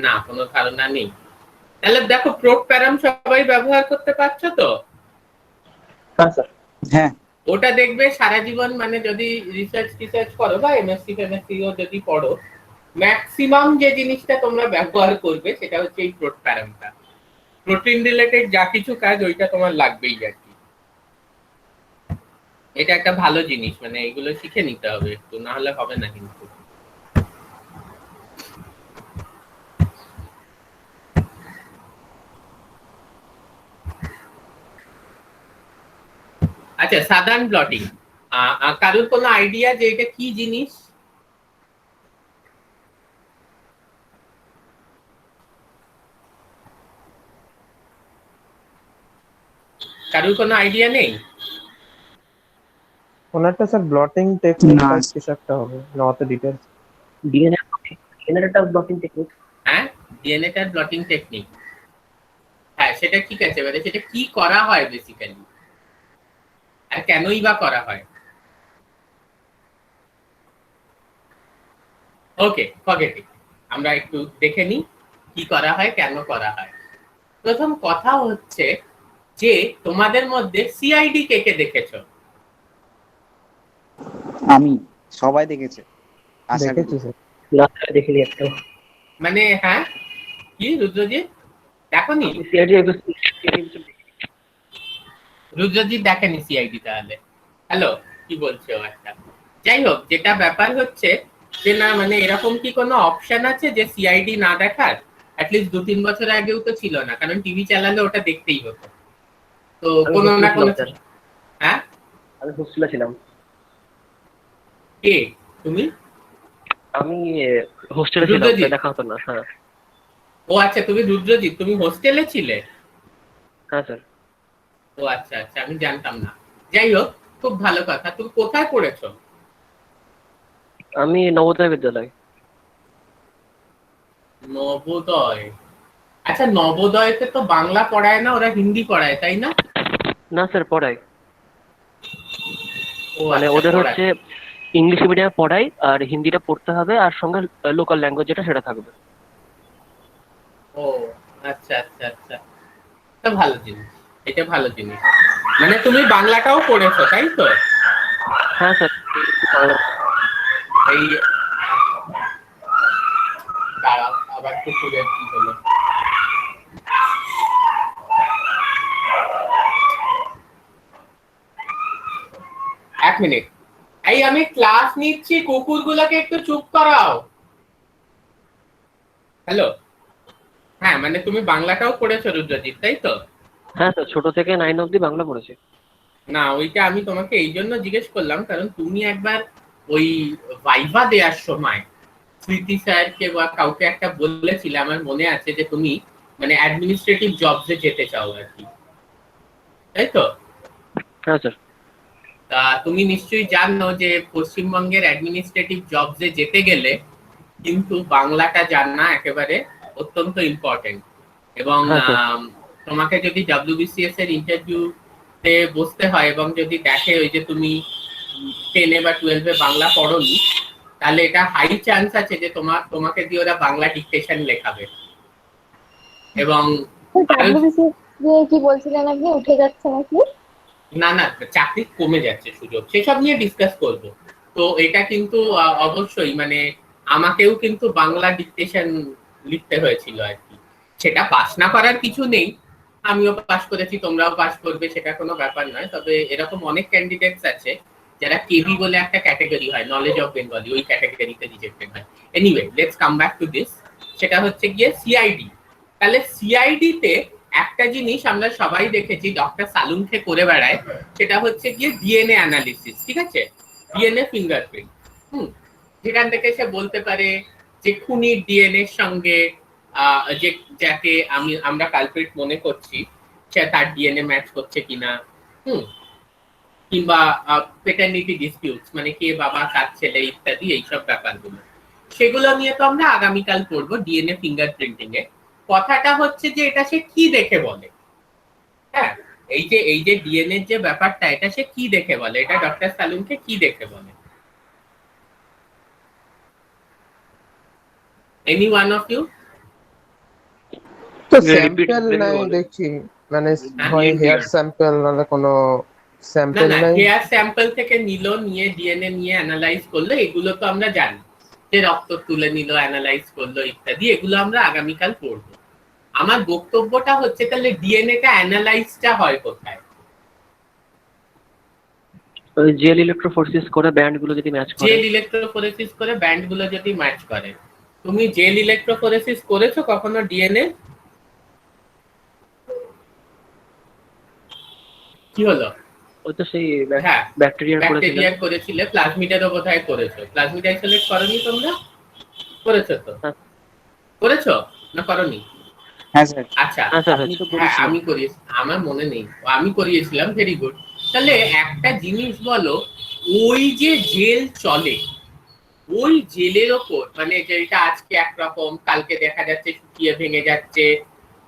না, কোনো ধারণা নেই। তাহলে দেখো, প্রোট প্যারাম সবাই ব্যবহার করতে পারছো তো? হ্যাঁ স্যার। হ্যাঁ। ওটা দেখবে সারা জীবন, মানে যদি রিসার্চ করো বা এমএসসি ফেমএসসিও যদি পড়ো, ম্যাক্সিমাম যে জিনিসটা তোমরা ব্যবহার করবে সেটা হচ্ছে এই প্রোট প্যারামটা। প্রোটিন রিলেটেড যা কিছু কাজ ওইটা তোমার লাগবেই আর কি। এটা একটা ভালো জিনিস, মানে এগুলো শিখে নিতে হবে একটু, না হলে হবে না কিন্তু। আচ্ছা, সাধারণ ব্লটিং কারোর কোনো আইডিয়া যে এটা কি জিনিস? কারোর কোনো আইডিয়া নেই? ওনারটা স্যার ব্লটিং টেকনিক না। টাইপ কিছু একটা হবে, না অত ডিটেলস। ডিএনএটা ব্লটিং টেকনিক। হ্যাঁ, ডিএনএ ব্লটিং টেকনিক। হ্যাঁ, সেটা ঠিক আছে, মানে সেটা কি করা হয় বেসিক্যালি, আর কেনই বা করা হয়? ওকে, ফরগেট ইট। আমরা একটু দেখে নিই কি করা হয়, কেন করা হয়। প্রথম কথা হচ্ছে যে তোমাদের মধ্যে সিআইডি কে কে দেখেছো? আমি। সবাই দেখেছে আশা করি। দেখেছি স্যার। না স্যার, দেখিনি একটাও। মানে হ্যাঁ, কি রুদ্রজিৎ দেখনি? আমি সিআইডি এপিসোড। রুদ্রজিৎ দেখেনি সিআইডি তাহলে? হ্যালো, কি বলছে ও একটা? যাই হোক, যেটা ব্যাপার হচ্ছে যে না, মানে এরকম কি কোনো অপশন আছে যে সিআইডি না দেখার? অ্যাটলিস্ট 2-3 বছর আগেও তো ছিল না, কারণ টিভি চালালে ওটা দেখতেই হতো। তো আমি কোনো না হোস্টেলে কোনো। ছিলাম স্যার। হ্যাঁ, আমি হোস্টেলে ছিলাম। কে তুমি? আমি হোস্টেলে ছিলাম, রুদ্রজিৎ? তাই দেখা হতো না। হ্যাঁ। ও আচ্ছা, তুমি রুদ্রজিৎ, তুমি হোস্টেলে ছিলে? হ্যাঁ স্যার। ও আচ্ছা আচ্ছা, আমি জানতাম না। যাই হোক, খুব ভালো কথা। তুমি কোথায় পড়েছো? আমি নবোদয় বিদ্যালয়। নবোদয়? আচ্ছা, নবোদয়তে তো বাংলা পড়ায় না, ওরা হিন্দি পড়ায়, তাই না? না স্যার, পড়াই। ও মানে আচ্ছা, ওদের পড়ায়। হচ্ছে ইংলিশ মিডিয়ামে পড়াই, আর হিন্দিটা পড়তে হবে, আর সঙ্গে লোকাল ল্যাঙ্গুয়েজ যেটা সেটা থাকবে। ও আচ্ছা আচ্ছা আচ্ছা, এটা ভালো জিনিস। এটা ভালো জিনিস, মানে তুমি বাংলাটাও পড়েছো তাই তো? হ্যাঁ স্যার। বাংলা। এই দাঁড়াও, আবার কুকুরের কি হলো? এক মিনিট। এই আমি ক্লাস নিচ্ছি, কুকুরগুলোকে একটু চুপ করাও। হ্যালো। হ্যাঁ, মানে তুমি বাংলাটাও পড়েছো রুদ্রজিৎ, তাই তো? হ্যাঁ স্যার, ছোট থেকে 9 অবধি বাংলা পড়েছি। না, ওইটা আমি তোমাকে এই জন্য জিজ্ঞেস করলাম, কারণ তুমি একবার ওই ভাইভা দেওয়ার সময় স্মৃতি স্যারকে বা কাউকে একটা বলেছিলে, আমার মনে আছে, যে তুমি মানে অ্যাডমিনিস্ট্রেটিভ জবসে যেতে চাও আর কি, তাই তো? হ্যাঁ স্যার। তা তুমি নিশ্চয়ই জানো যে পশ্চিমবঙ্গের অ্যাডমিনিস্ট্রেটিভ জবসে যেতে গেলে কিন্তু বাংলাটা জানা একেবারে অত্যন্ত ইম্পর্টেন্ট। এবং হ্যাঁ স্যার। তোমাকে যদি ডব্লিউবিসিএস এর ইন্টারভিউতে বসতে হয় এবং যদি দেখে ওই যে তুমি 10-এ বা 12-এ বাংলা পড়োনি, তাহলে এটা হাই চান্স আছে যে তোমাকে দিয়ে ওরা বাংলা ডিকটেশন লেখাবে। এবং ডাব্লিউবিসিএস কি বলছিলেন আপনি, উঠে যাচ্ছে নাকি? না না, চাকরি কমে যাচ্ছে সুযোগ, সেসব নিয়ে ডিসকাস করব। তো এটা কিন্তু অবশ্যই, মানে আমাকেও কিন্তু বাংলা ডিকটেশন লিখতে হয়েছিল আর কি। সেটা পাস না করার কিছু নেই, আমিও পাস করেছি, তোমরাও পাস করবে, সেটা কোনো ব্যাপার নয়। তবে এরকম অনেক ক্যান্ডিডেটস আছে যারা কেবি বলে একটা ক্যাটাগরি হয়, নলেজ অফ বেঙ্গলি, ওই ক্যাটাগরিতে রিজেক্টেড হয়। Anyway, let's come back to this. সেটা হচ্ছে গিয়ে সিআইডি। তাহলে সিআইডি তে একটা জিনিস আমরা সবাই দেখেছি ডক্টর সালুনকে করে বেড়ায়, সেটা হচ্ছে গিয়ে ডিএনএ অ্যানালিসিস, ঠিক আছে? DNA fingerprint. যেখান থেকে সে বলতে পারে যে খুনির ডিএনএ এর সঙ্গে যে যাকে আমরা কালপ্রিট মনে করছি সে তার ডিএনএ ম্যাচ করছে কিনা। হুম। কিংবা পেটার্নিটি ডিসপিউটস, মানে কে বাবা কার ছেলে ইত্যাদি, এইসব ব্যাপারগুলো, সেগুলো নিয়ে তো আমরা আগামীকাল পড়বো ডিএনএ ফিঙ্গারপ্রিন্টিং এ। কথাটা হচ্ছে যে এটা সে কি দেখে বলে। হ্যাঁ, এই যে ডিএনএ যে ব্যাপারটা, এটা সে কি দেখে বলে, এটা ডক্টর সালুনকে কি দেখে বলে? Any one of you? তো repeat স্যাম্পল নাই বলে। দেখছি, মানে হ্যাঁ, হয় EMDR হেয়ার স্যাম্পল নাহলে কোনো না স্যাম্পল না, নাই। হেয়ার স্যাম্পল থেকে নিল, নিয়ে ডিএনএ নিয়ে অ্যানালাইজ করলো, এগুলো তো আমরা জানি, যে রক্ত তুলে নিল, অ্যানালাইজ করলো ইত্যাদি, এগুলো আমরা আগামীকাল পড়বো। আমার বক্তব্যটা হচ্ছে তাহলে ডিএনএটা অ্যানালাইজটা হয় কোথায়? ওই জেল ইলেকট্রোফোরেসিস করে ব্যান্ড গুলো যদি ম্যাচ করে। জেল ইলেকট্রোফোরেসিস করে ব্যান্ড গুলো যদি ম্যাচ করে। তুমি জেল ইলেকট্রোফোরেসিস করেছো কখনো ডিএনএ? কি হলো? ওই তো সেই হ্যাঁ, ব্যাকটেরিয়ার করেছিলেন। ব্যাকটেরিয়ার করেছিলে, প্লাজমিডেরও বোধহয় করেছো। প্লাজমিড আইসোলেট করনি তোমরা? করেছো তো? হ্যাঁ। করেছো না করনি? হ্যাঁ স্যার, আচ্ছা, হ্যাঁ স্যার, আপনি তো হ্যাঁ করেছিলেন। আমি করিয়েছি, আমার মনে নেই, আমি করিয়েছিলাম, ভেরি গুড। তাহলে একটা জিনিস বলো, ওই যে জেল চলে, ওই জেলের ওপর মানে যেটা আজকে একরকম, কালকে দেখা যাচ্ছে শুকিয়ে ভেঙে যাচ্ছে,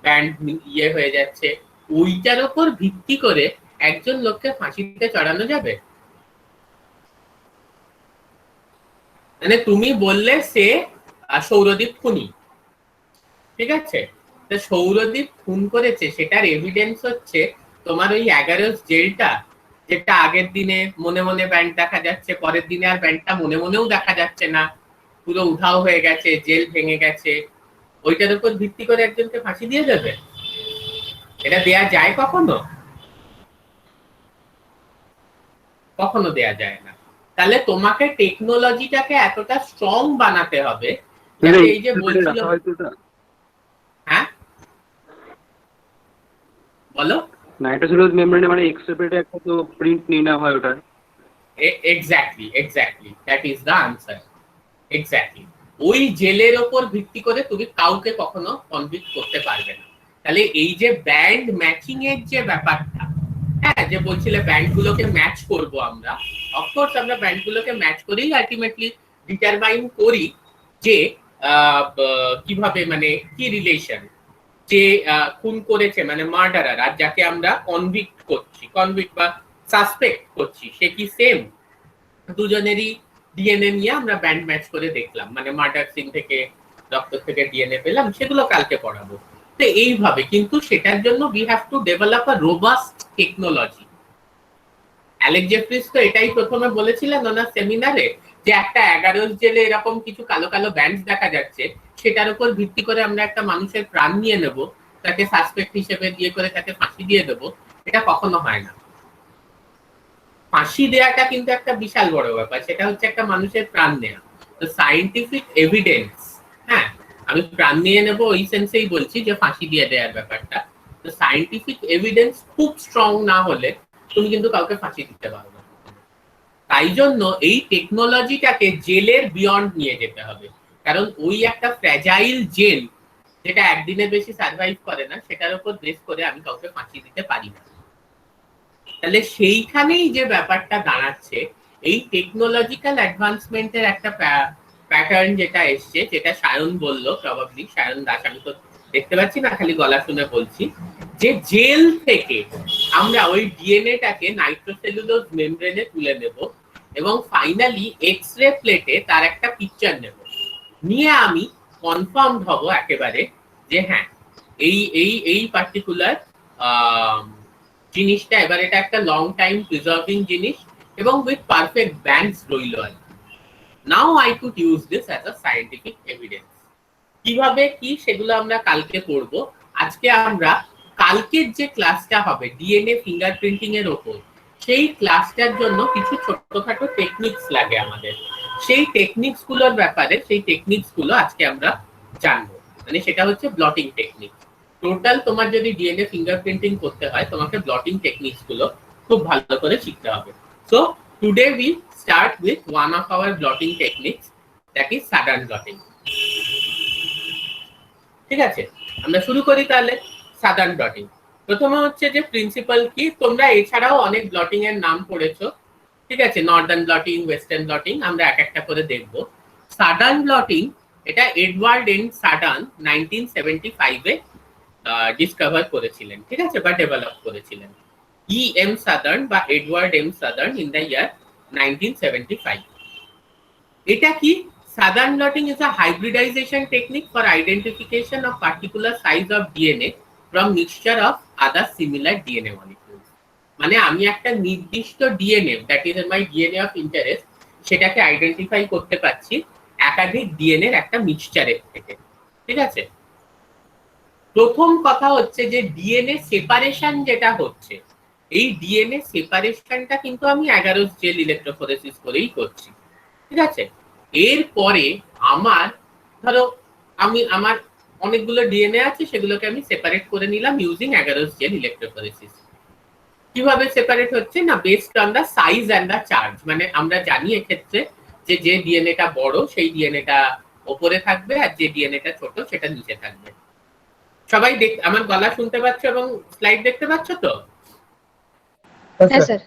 ব্যান্ড ইয়ে হয়ে যাচ্ছে, ওইটার ওপর ভিত্তি করে একজন লোককে ফাঁসিতে চড়ানো যাবে? মানে তুমি বললে সে সৌরদীপ খুনি, ঠিক আছে, তো সৌরদীপ খুন করেছে, সেটার এভিডেন্স হচ্ছে তোমার ওই 11 জেলটা, যেটা আগের দিনে মনে মনে ব্যান্ড দেখা যাচ্ছে, পরের দিনে আর ব্যান্ডটা মনে মনেও দেখা যাচ্ছে না, পুরো উধাও হয়ে গেছে, জেল ভেঙে গেছে, ওইটার উপর ভিত্তি করে একজনকে ফাঁসি দিয়ে দেবে? এটা দেয়া যায় কখনো? কখনো দেয়া যায় না। তাহলে তোমাকে টেকনোলজিটাকে এতটা স্ট্রং বানাতে হবে, যাতে এই যে বলছিল, হ্যাঁ বলো। নাইট্রোসেলুলোজ মেমব্রেনে মানে এক্সট্রাপেটে একটা তো প্রিন্ট নিয়ে নেওয়া হয় ওটার। Exactly that is the answer. Exactly ওই জেলের ওপর ভিত্তি করে তুমি কাউকে কখনো কনভিক্ট করতে পারবে না। তাহলে এই যে ব্যান্ড ম্যাচিং এর যে ব্যাপারটা, হ্যাঁ, যে বলছিলে ব্যান্ড গুলোকে ম্যাচ করব আমরা, অফকোর্স আমরা ব্যান্ড গুলোকে ম্যাচ করেই আলটিমেটলি ডিটারমাইন করি যে কিভাবে, মানে কি রিলেশন, যে খুন করেছে মানে মার্ডারার, আর যাকে আমরা কনভিক্ট বা সাসপেক্ট করছি, সে কি সেম? দুজনেরই ডিএনএ নিয়ে আমরা ব্যান্ড ম্যাচ করে দেখলাম, মানে মার্ডার সিন থেকে রক্ত থেকে ডিএনএ পেলাম, সেগুলো কালকে পড়াবো। তো এইভাবে, কিন্তু সেটার জন্য we have to develop a robust technology. Alex Jefferies তো এটাই প্রথমে বলেছিলেন ওনার সেমিনারে, যে একটা 11 জেলে এরকম কিছু কালো কালো ব্যান্ড দেখা যাচ্ছে, সেটার উপর ভিত্তি করে আমরা একটা মানুষের প্রাণ নিয়ে নেব, তাকে সাসপেক্ট হিসেবে দিয়ে করে তাকে ফাঁসি দিয়ে দেবো। এটা কখনো হয় না। ফাঁসি দেওয়াটা কিন্তু একটা বিশাল বড় ব্যাপার, সেটা হচ্ছে একটা মানুষের প্রাণ নেওয়া। তো সায়েন্টিফিক এভিডেন্স, হ্যাঁ, আমি প্রাণ নিয়ে নেবো ওই সেন্সেই বলছি, যে ফাঁসি দিয়ে দেওয়ার ব্যাপারটা, তো সায়েন্টিফিক এভিডেন্স খুব স্ট্রং না হলে তুমি কিন্তু কাউকে ফাঁসি দিতে পারবে না। তাই জন্য এই টেকনোলজিটাকে জেলের বিয়ন্ড নিয়ে যেতে হবে, কারণ ওই একটা ফ্র্যাজাইল জেল, যেটা একদিনের বেশি সার্ভাইভ করে না, সেটার উপর বেস করে আমি কাউকে ফাঁসি দিতে পারি না। তাহলে সেইখানেই যে ব্যাপারটা দাঁড়াচ্ছে, এই টেকনোলজিক্যাল অ্যাডভান্সমেন্টের একটা প্যাটার্ন যেটা এসছে, যেটা সায়ন বললো, প্রবাবলি সায়ন দাস, আমি তো দেখতে পাচ্ছি না, খালি গলা শুনে বলছি, যে জেল থেকে আমরা ওই ডিএনএটাকে নাইট্রোসেলুলোজ মেমব্রেনে তুলে নেব, এবং ফাইনালি এক্স রে প্লেটে তার একটা পিকচার নেব, নিয়ে আমি কনফার্মড হব একেবারে যে হ্যাঁ, এই এই এই পার্টিকুলার জিনিসটা, এবার এটা একটা লং টাইম প্রিজার্ভিং জিনিস, এবং উইথ পারফেক্ট ব্যান্ডস রইল আর। Now I could use this as a scientific evidence. কিভাবে কি সেগুলো আমরা কালকে পড়বো। আজকে আমরা কালকের যে ক্লাসটা হবে ডিএনএ ফিঙ্গারপ্রিন্টিং এর ওপর, সেই ক্লাসটার জন্য কিছু ছোটখাটো টেকনিক্স লাগে আমাদের, সেই টেকনিক্স গুলোর ব্যাপারে, সেই টেকনিক্স গুলো আজকে আমরা জানবো। মানে সেটা হচ্ছে ব্লটিং টেকনিক। টোটাল তোমার যদি ডিএনএ ফিঙ্গারপ্রিন্টিং করতে হয়, তোমাকে ব্লটিং টেকনিক্স গুলো খুব ভালো করে শিখতে হবে। So today we start with one of our bloating techniques, that is southern bloating. ঠিক আছে, আমরা শুরু করি তাহলে। সাদার্ন ব্লটিং প্রথমে হচ্ছে যে প্রিন্সিপাল কি, তোমরা এছাড়াও অনেক ব্লটিং এর নাম পড়েছো, ঠিক আছে, নর্দার্ন ব্লটিং, ওয়েস্টার্ন ব্লটিং, আমরা এক একটা করে দেখব। সাদার্ন ব্লটিং, এটা এডওয়ার্ড এন সাডার্ন 1975 এ ডিসকভার করেছিলেন, ঠিক আছে, বা ডেভেলপ করেছিলেন। এম সাদার্ন বা Edward M Southern in the year 1975। এটা কি? Southern blotting is a hybridization technique for identification of particular size of DNA from mixture of other similar DNA molecules. মানে আমি একটা নির্দিষ্ট DNA, that is my DNA of interest, সেটাকে identify করতে পারছি একাধিক ডিএনএ এর একটা মিক্সচারের থেকে। ঠিক আছে, প্রথম কথা হচ্ছে যে ডিএনএ সেপারেশন যেটা হচ্ছে, এই ডিএনএ সেপারেশনটা কিন্তু আমি 11 জেল ইলেকট্রোফোরেসিস করেই করছি। ঠিক আছে, এরপরে আমার ধরো আমার অনেকগুলো ডিএনএ আছে, সেগুলোকে আমি সেপারেট করে নিলাম ইউজিং 11 জেল ইলেকট্রোফোরেসিস। কিভাবে সেপারেট হচ্ছে না, based on the size and the charge. মানে আমরা জানি এক্ষেত্রে যে ডিএনএটা বড় সেই ডিএনএটা উপরে থাকবে, আর যে ডিএনএটা ছোট সেটা নিচে থাকবে। সবাই আমার গলা শুনতে পাচ্ছ এবং স্লাইড দেখতে পাচ্ছ তো? হ্যাঁ স্যার।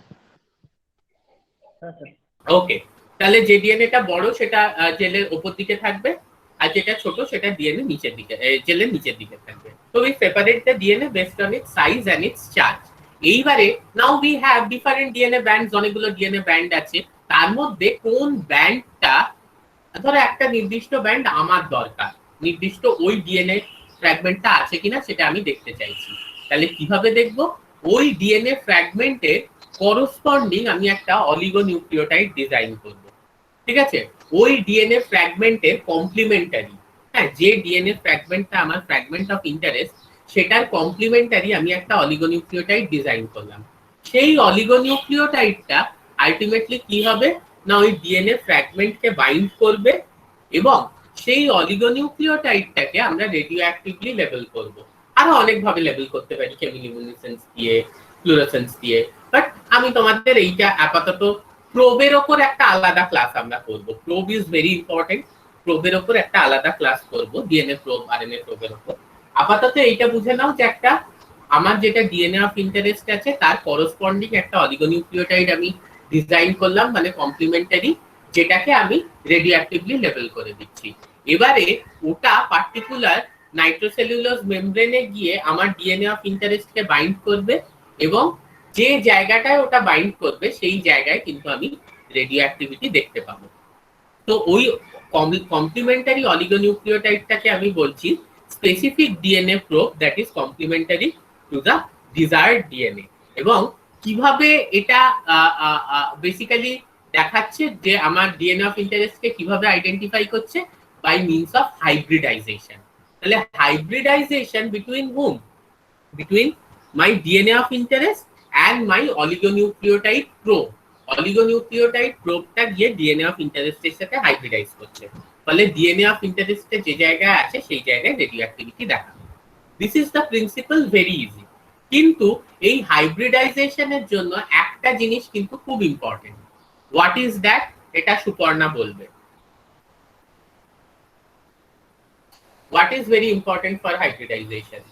ওকে, তাহলে যে ডিএনএটা বড় সেটা জেলের উপর দিকে থাকবে, আর যেটা ছোট সেটা ডিএনএ নিচের দিকে, জেলের নিচের দিকে থাকবে। তো we separate the DNA based on its size and its charge. এইবারে now we have different DNA bands, অনেকগুলো ডিএনএ ব্যান্ড আছে, তার মধ্যে কোন ব্যান্ডটা, ধরো একটা নির্দিষ্ট ব্যান্ড আমার দরকার, নির্দিষ্ট ওই ডিএনএ ফ্র্যাগমেন্টটা আছে কিনা সেটা আমি দেখতে চাইছি। তাহলে কিভাবে দেখব? ওই ডিএনএ ফ্র্যাগমেন্টের করসপন্ডিং আমি একটা অলিগোনিউক্লিওটাইড ডিজাইন করব। ঠিক আছে, ওই ডিএনএ ফ্র্যাগমেন্টের কমপ্লিমেন্টারি, হ্যাঁ, যে ডিএনএ ফ্র্যাগমেন্টটা আমার ফ্র্যাগমেন্ট অফ ইন্টারেস্ট সেটার কমপ্লিমেন্টারি আমি একটা অলিগোনিউক্লিওটাইড ডিজাইন করলাম। সেই অলিগোনিউক্লিওটাইডটা আলটিমেটলি কি হবে না, ওই ডিএনএ ফ্র্যাগমেন্টকে বাইন্ড করবে এবং সেই অলিগোনিউক্লিওটাইডটাকে আমরা রেডিও অ্যাক্টিভলি লেবেল করব। আরো অনেকভাবে লেবেল করতে পারি, কেমিলুমিনেসেন্স দিয়ে, ফ্লুরোসেন্স দিয়ে, বাট আমি তোমাদের এইটা আপাতত প্রোবের ওপর একটা আলাদা ক্লাস আমরা করব। প্রোব ইজ ভেরি ইম্পর্টেন্ট, প্রোবের ওপর একটা আলাদা ক্লাস করব, ডিএনএ প্রোব, আরএনএ প্রোবের ওপর। আপাতত এইটা বুঝে নাও যে একটা আমার যেটা ডিএনএ অফ ইন্টারেস্ট আছে তার করসপন্ডিং একটা অলিগোনিউক্লিওটাইড আমি ডিজাইন করলাম, মানে কমপ্লিমেন্টারি, যেটাকে আমি রেডিও অ্যাক্টিভলি লেবেল করে দিচ্ছি। এবারে ওটা পার্টিকুলার নাইট্রোসেলুলোজ মেমব্রেনে গিয়ে আমার ডিএনএ অফ ইন্টারেস্টকে বাইন্ড করবে, এবং যে জায়গাটায় ওটা বাইন্ড করবে সেই জায়গায় কিন্তু আমি রেডিও অ্যাক্টিভিটি দেখতে পাবো। তো ওই কমপ্লিমেন্টারি অলিগোনিউক্লিওটাইডটাকে আমি বলছি specific DNA probe that is complimentary to the desired DNA. এবং কিভাবে এটা বেসিক্যালি দেখাচ্ছে যে আমার ডিএনএ অফ ইন্টারেস্টকে কিভাবে আইডেন্টিফাই করছে, বাই মিনস অফ হাইব্রিডাইজেশন। তাহলে hybridization between hmm, between my DNA of interest and my oligonucleotide probe. Oligonucleotide প্রোবটা গিয়ে ডিএনএ অফ ইন্টারেস্টের সাথে হাইব্রিডাইজ করছে, ফলে ডিএনএ অফ ইন্টারেস্টে যে জায়গায় আছে সেই জায়গায় রেডিও অ্যাক্টিভিটি দেখাবে। This is the principal, very easy. কিন্তু এই হাইব্রিডাইজেশনের জন্য একটা জিনিস কিন্তু খুব ইম্পর্টেন্ট। What is that? এটা সুপর্ণা বলবে। What is very important for hybridization?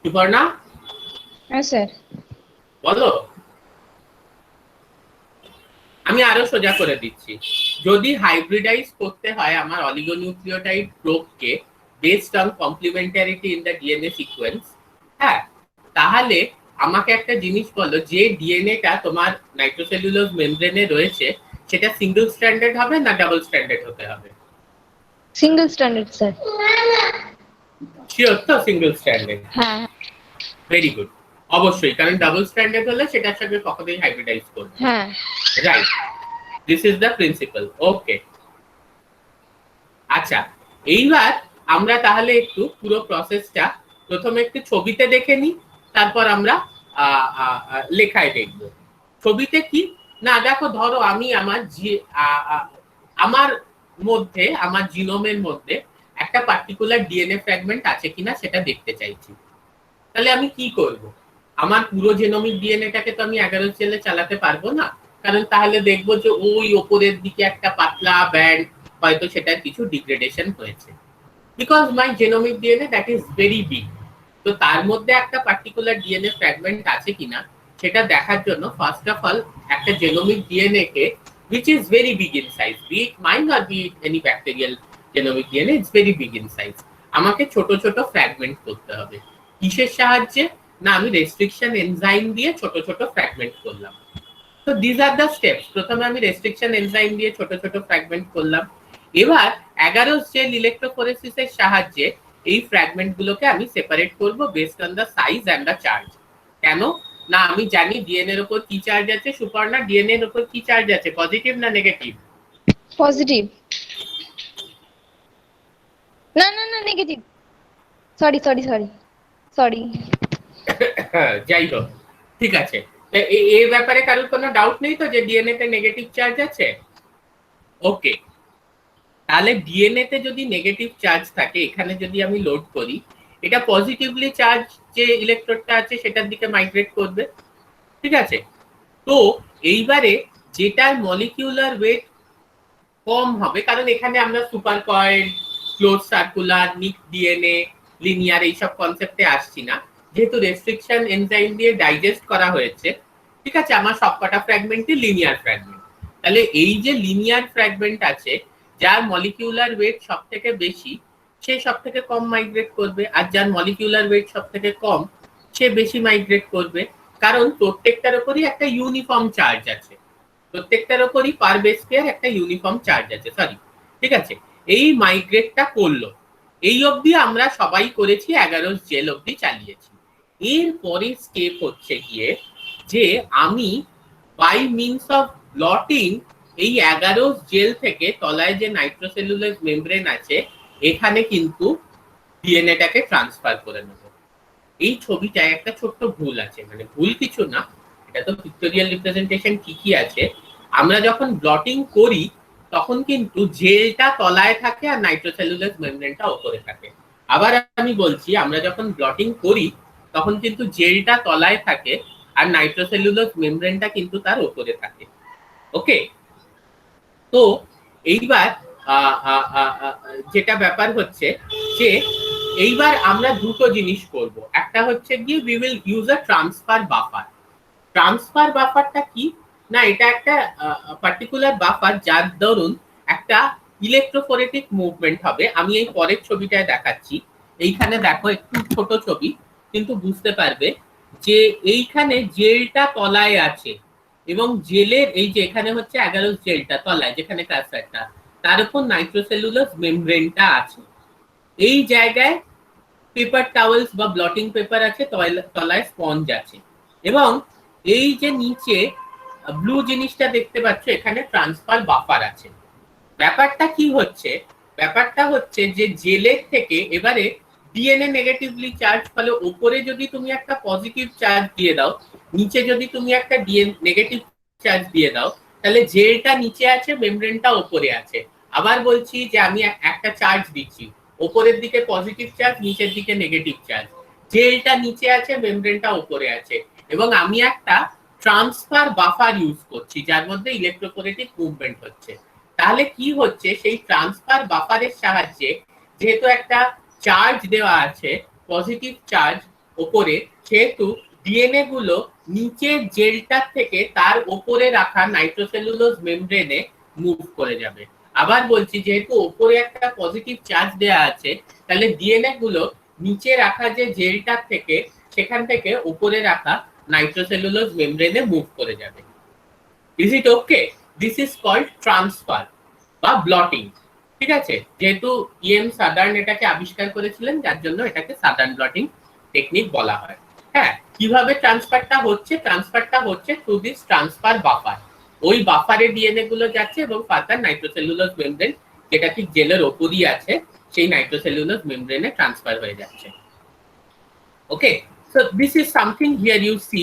Suparna? হ্যাঁ স্যার। বলো। আমি আরো সোজা করে দিচ্ছি। যদি হাইব্রিডাইজ করতে হয় আমার অলিগোনিউক্লিওটাইড প্রোবকে based on complementarity in the DNA sequence, হ্যাঁ, তাহলে আমাকে একটা জিনিস বলো, যে ডিএনএটা তোমার নাইট্রোসেলুলোজ মেমব্রেনে রয়েছে সেটা সিঙ্গেল স্ট্র্যান্ডেড হবে না ডাবল স্ট্র্যান্ডেড হতে হবে? Single standard sir. শিওর তো সিঙ্গেল স্ট্র্যান্ডেড? হ্যাঁ। Very good. অবশ্যই, কারণ ডাবল স্ট্র্যান্ডেড হলে সেটার সঙ্গে কখনোই হাইব্রিডাইজ করবে। হ্যাঁ right, this is the principle. Okay, আচ্ছা, এইবার আমরা তাহলে একটু পুরো প্রসেসটা প্রথমে একটু ছবিতে দেখে নিই, তারপর আমরা লেখায় দেখব। ছবিতে কি না, দেখো, ধরো আমি আমার মধ্যে, আমার জিনোমের মধ্যে একটা পার্টিকুলার ডিএনএ ফ্র্যাগমেন্ট আছে কিনা সেটা দেখতে চাইছি। তাহলে আমি কি করব? আমার পুরো জেনোমিক ডিএনএটাকে তো আমি 11 সেলে চালাতে পারবো না, কারণ তাহলে দেখবো যে ওই ওপরের দিকে একটা পাতলা ব্যান্ড, হয়তো সেটার কিছু ডিগ্রেডেশন হয়েছে, because my genomic DNA that is very big. তো তার মধ্যে একটা পার্টিকুলার ডিএনএ ফ্র্যাগমেন্ট আছে কিনা সেটা দেখার জন্য ফার্স্ট অফ অল একটা genomic DNA K which is very big in size, be it mine or be it any bacterial genomic DNA, it's very big in size, আমাকে ছোট ছোট ফ্র্যাগমেন্ট করতে হবে। কিসের সাহায্যে? না, আমি রেস্ট্রিকশন এনজাইম দিয়ে ছোট ছোট ফ্র্যাগমেন্ট করলাম। তো দিস আর দ্য স্টেপস। প্রথমে আমি রেস্ট্রিকশন এনজাইম দিয়ে ছোট ছোট ফ্র্যাগমেন্ট করলাম। এবার 11 জেল ইলেকট্রোফোরেসিসের সাহায্যে এই ফ্র্যাগমেন্ট গুলোকে আমি সেপারেট করব based on the size and the charge. কেন না আমি জানি ডিএনএ এর উপর কি চার্জ আছে। সুপর্ণা, ডিএনএ এর উপর কি চার্জ আছে, পজিটিভ না নেগেটিভ? পজিটিভ। না না না negative, sorry sorry sorry sorry. যাই হোক, ঠিক আছে। এই ব্যাপারে কারোর কোনো ডাউট নেই তো যে ডিএনএ তে নেগেটিভ চার্জ আছে? ওকে, তাহলে ডিএনএ তে যদি নেগেটিভ চার্জ থাকে, এখানে যদি আমি লোড করি, এটা পজিটিভলি চার্জ যে ইলেকট্রোডটা আছে সেটার দিকে মাইগ্রেট করবে, ঠিক আছে? তো এইবারে যেটার মলিকিউলার ওয়েট কম হবে, কারণ এখানে আমরা সুপার কয়েল, ক্লোজ সার্কুলার, নিক ডিএনএ, লিনিয়ার এইসব কনসেপ্টে আসছি না, যেহেতু রেস্ট্রিকশন এনজাইম দিয়ে ডাইজেস্ট করা হয়েছে, ঠিক আছে? আমার সবকটা ফ্র্যাগমেন্টই লিনিয়ার ফ্র্যাগমেন্ট। তাহলে এই যে লিনিয়ার ফ্র্যাগমেন্ট আছে, যার মলিকিউলার ওয়েট সব থেকে বেশি সে সব থেকে কম মাইগ্রেট করবে, আর যার মলিকিউলার ওয়েট সব থেকে কম সে বেশি মাইগ্রেট করবে। কারণ প্রত্যেকটার উপরই একটা ইউনিফর্ম চার্জ আছে, প্রত্যেকটার উপরই পার বেস পেয়ার একটা ইউনিফর্ম চার্জ আছে, সরি, ঠিক আছে? এই মাইগ্রেটটা করলো, এই অবধি আমরা সবাই করেছি, 11 জেল অবধি চালিয়েছি। এর পরের স্টেপ হচ্ছে গিয়ে যে আমি বাই মিনস অফ ব্লটিং এই 11 জেল থেকে তলায় যে নাইট্রোসেলুলোজ মেমব্রেন আছে এখানে কিন্তু ডিএনএটাকে ট্রান্সফার করে নেব। এই ছবিটায় একটা ছোট্ট ভুল আছে, মানে ভুল কিছু না, এটা তো পিক্টোরিয়াল রিপ্রেজেন্টেশন ঠিকই আছে। আমরা যখন ব্লটিং করি তখন কিন্তু জেলটা তলায় থাকে আর নাইট্রোসেলুলোজ মেমব্রেনটা উপরে থাকে। আবার আমি বলছি, আমরা যখন ব্লটিং করি তখন কিন্তু জেলটা তলায় থাকে আর নাইট্রোসেলুলোজ মেমব্রেনটা কিন্তু তার উপরে থাকে। ওকে, তো এইবার যেটা ব্যাপার হচ্ছে যে এইবার আমরা দুটো জিনিস করব। একটা হচ্ছে গিয়ে we will use a transfer buffer. Transfer বাফারটা কি না, এটা একটা পার্টিকুলার বাফার যার দরুন একটা ইলেকট্রোফোরেটিক মুভমেন্ট হবে। আমি এই পরের ছবিটায় দেখাচ্ছি, এইখানে দেখো একটু ছোট ছবি, কিন্তু বুঝতে পারবে যে এইখানে জেলটা তলায় আছে এবং জেলের এই যে এখানে হচ্ছে 11 জেলটা তলায়, যেখানে কার্সারটা, তার উপর নাইট্রোসেলুলোজ মেমব্রেনটা আছে। এই জায়গায় পেপার টাওয়েলস বা ব্লটিং পেপার আছে, তলায় স্পঞ্জ আছে, এবং এই যে নিচে ব্লু জিনিসটা দেখতে পাচ্ছ এখানে ট্রান্সফার বাফার আছে। ব্যাপারটা কি হচ্ছে, ব্যাপারটা হচ্ছে যে জেলের থেকে এবারে ডিএনএ নেগেটিভলি চার্জ, ফলে উপরে যদি তুমি একটা পজিটিভ চার্জ দিয়ে দাও, নিচে যদি তুমি একটা ডিএনএ নেগেটিভ চার্জ দিয়ে দাও, তাহলে জেলটা নিচে আছে, মেমব্রেনটা উপরে আছে। আবার বলছি যে আমি একটা চার্জ দিচ্ছি, উপরের দিকে পজিটিভ চার্জ, নিচের দিকে নেগেটিভ চার্জ, জেলটা নিচে আছে, মেমব্রেনটা উপরে আছে, এবং আমি একটা ট্রান্সফার বাফার ইউজ করছি যার মধ্যে ইলেকট্রোফোরেটিক মুভমেন্ট হচ্ছে। তাহলে কি হচ্ছে, সেই ট্রান্সফার বাফারের সাহায্যে যেহেতু একটা চার্জ দেওয়া আছে, পজিটিভ চার্জ উপরে, সেহেতু ডিএনএ গুলো নিচের জেলটার থেকে তার উপরে রাখা নাইট্রোসেলুলোজ মেমব্রেনে মুভ করে যাবে। আবার বলছি, যেহেতু উপরে একটা পজিটিভ চার্জ দেওয়া আছে, তাহলে ডিএনএ গুলো নিচে রাখা যে জেলটার থেকে সেখান থেকে উপরে রাখা নাইট্রোসেলুলোজ মেমব্রেনে মুভ করে যাবে। Is it okay? This is called transfer বা ব্লটিং, ঠিক আছে? যেহেতু ইএম সাদার্ন এটাকে আবিষ্কার করেছিলেন, যার জন্য এটাকে সাদার্ন ব্লটিং টেকনিক বলা হয়। হ্যাঁ, কিভাবে ট্রান্সফারটা হচ্ছে? ট্রান্সফারটা হচ্ছে থ্রু দিস ট্রান্সফার বাফার। ওই বাফারে ডিএনএ গুলো যাচ্ছে এবং ফার্দার নাইট্রোসেলুলোজ মেমব্রেন, যেটা ঠিক জেলের ওপরই আছে, সেই নাইট্রোসেলুলোজ মেমব্রেনে ট্রান্সফার হয়ে যাচ্ছে। Okay, so this is something here you see,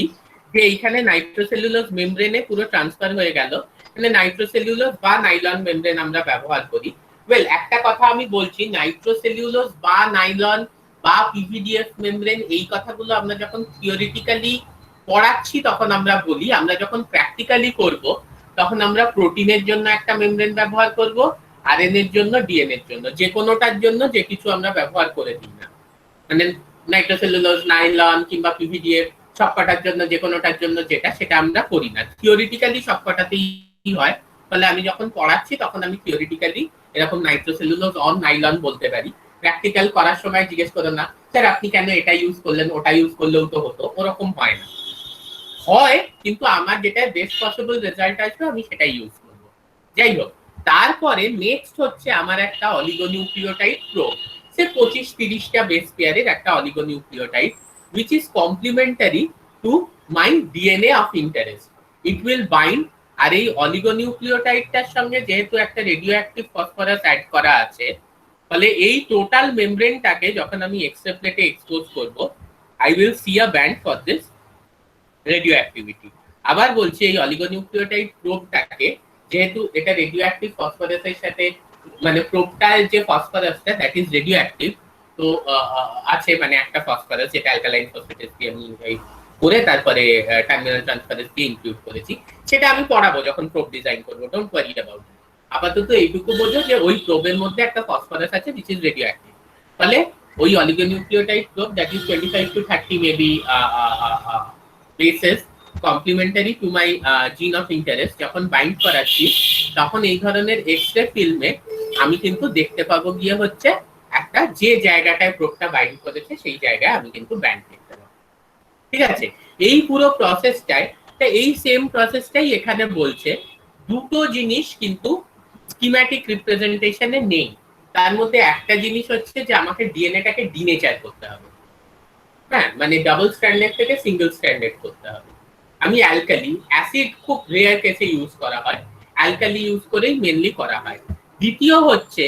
যে এইখানে নাইট্রোসেলুলোজ মেমব্রেনে পুরো ট্রান্সফার হয়ে গেল। মানে নাইট্রোসেলুলোজ বা নাইলন মেমব্রেন আমরা ব্যবহার করি। ওয়েল, একটা কথা আমি বলছি, নাইট্রোসেলুলোজ বা নাইলন বা পিভিডিএফ মেমব্রেন, এই কথাগুলো আমরা যখন থিওরিটিক্যালি পড়াচ্ছি তখন আমরা বলি, আমরা যখন প্র্যাকটিক্যালি করব তখন আমরা প্রোটিনের জন্য একটা মেমব্রেন ব্যবহার করব, আরএনএ এর জন্য, ডিএনএ এর জন্য, যে কোনোটার জন্য যে কিছু আমরা ব্যবহার করে দিই না। মানে নাইট্রোসেলুলোজ, নাইলন কিংবা পিভিডিএফ সবকটার জন্য যে কোনোটার জন্য যেটা, সেটা আমরা করি না। থিওরিটিক্যালি সবকটাতেই হয়, ফলে আমি যখন পড়াচ্ছি তখন আমি থিওরিটিক্যালি এরকম নাইট্রোসেলুলোজ অন নাইলন বলতে পারি। প্র্যাকটিক্যাল করার সময় জিজ্ঞেস করো না, স্যার আপনি কেন এটা ইউজ করলেন, ওটা ইউজ করলেও তো হতো, ওরকম হয় না। হয়, কিন্তু আমার যেটা বেস্ট পসিবল রেজাল্ট আসবে আমি সেটাই ইউজ করবো। যাই হোক, তারপরে নেক্সট হচ্ছে আমার একটা অলিগোনিউক্লিওটাইড প্রোব, সে 25-30টা বেস পেয়ারের একটা oligonucleotide which is complementary to my DNA of interest. It will bind, আর এই অলিগোনিউক্লিওটাইডটার সঙ্গে যেহেতু একটা রেডিও অ্যাক্টিভ ফসফরাস অ্যাড করা আছে, ফলে এই টোটাল মেমব্রেনটাকে যখন আমি এক্স-রে প্লেটে এক্সপোজ করব, I will see a band for this radio activity. আবার বলছি, এই অলিগোনিউক্লিওটাইড প্রোবটাকে, যেহেতু এটা রেডিও অ্যাক্টিভ ফসফরাসের সাথে, মানে প্রোবটার যে ফসফরাসটা দ্যাট ইজ রেডিও অ্যাক্টিভ, তো আছে মানে একটা ফসফরাস যেটা অ্যালকালাইন ফসফেটেস দিয়ে আমি করে তারপরে টার্মিনাল ট্রান্সফারেন্স দিয়ে ইনক্লুড করেছি, সেটা আমি পড়াবো যখন প্রোব ডিজাইন করবো, ডোন্ট ওয়ারি অ্যাবাউট ইট। আপাতত এইটুকু বোঝো যে ওই প্রোবের মধ্যে একটা ফসফরাস আছে which is রেডিও অ্যাক্টিভ, ফলে ওই oligonucleotide probe that is 25 to 30 maybe bases complementary to my gene of interest যখন বাইন্ড করাচ্ছি, তখন এই ধরনের এক্স-রে ফিল্মে আমি কিন্তু দেখতে পাবো গিয়ে হচ্ছে একটা যে জায়গাটায় প্রোবটা বাইন্ড করেছে সেই জায়গায় আমি কিন্তু ব্যান্ড দেখতে পাবো। ঠিক আছে, এই পুরো প্রসেসটাই, এই সেম প্রসেসটাই এখানে বলছে। দুটো জিনিস কিন্তু স্কিম্যাটিক রিপ্রেজেন্টেশনে নেই। তার মধ্যে একটা জিনিস হচ্ছে যে আমাকে ডিএনএটাকে ডিনেচার করতে হবে, হ্যাঁ, মানে ডাবল স্ট্র্যান্ডেড থেকে সিঙ্গেল স্ট্র্যান্ডেড করতে হবে। আমি অ্যালকালি, অ্যাসিড খুব রেয়ার কেসে ইউজ করা হয়, অ্যালকালি ইউজ করেই মেনলি করা হয়। দ্বিতীয় হচ্ছে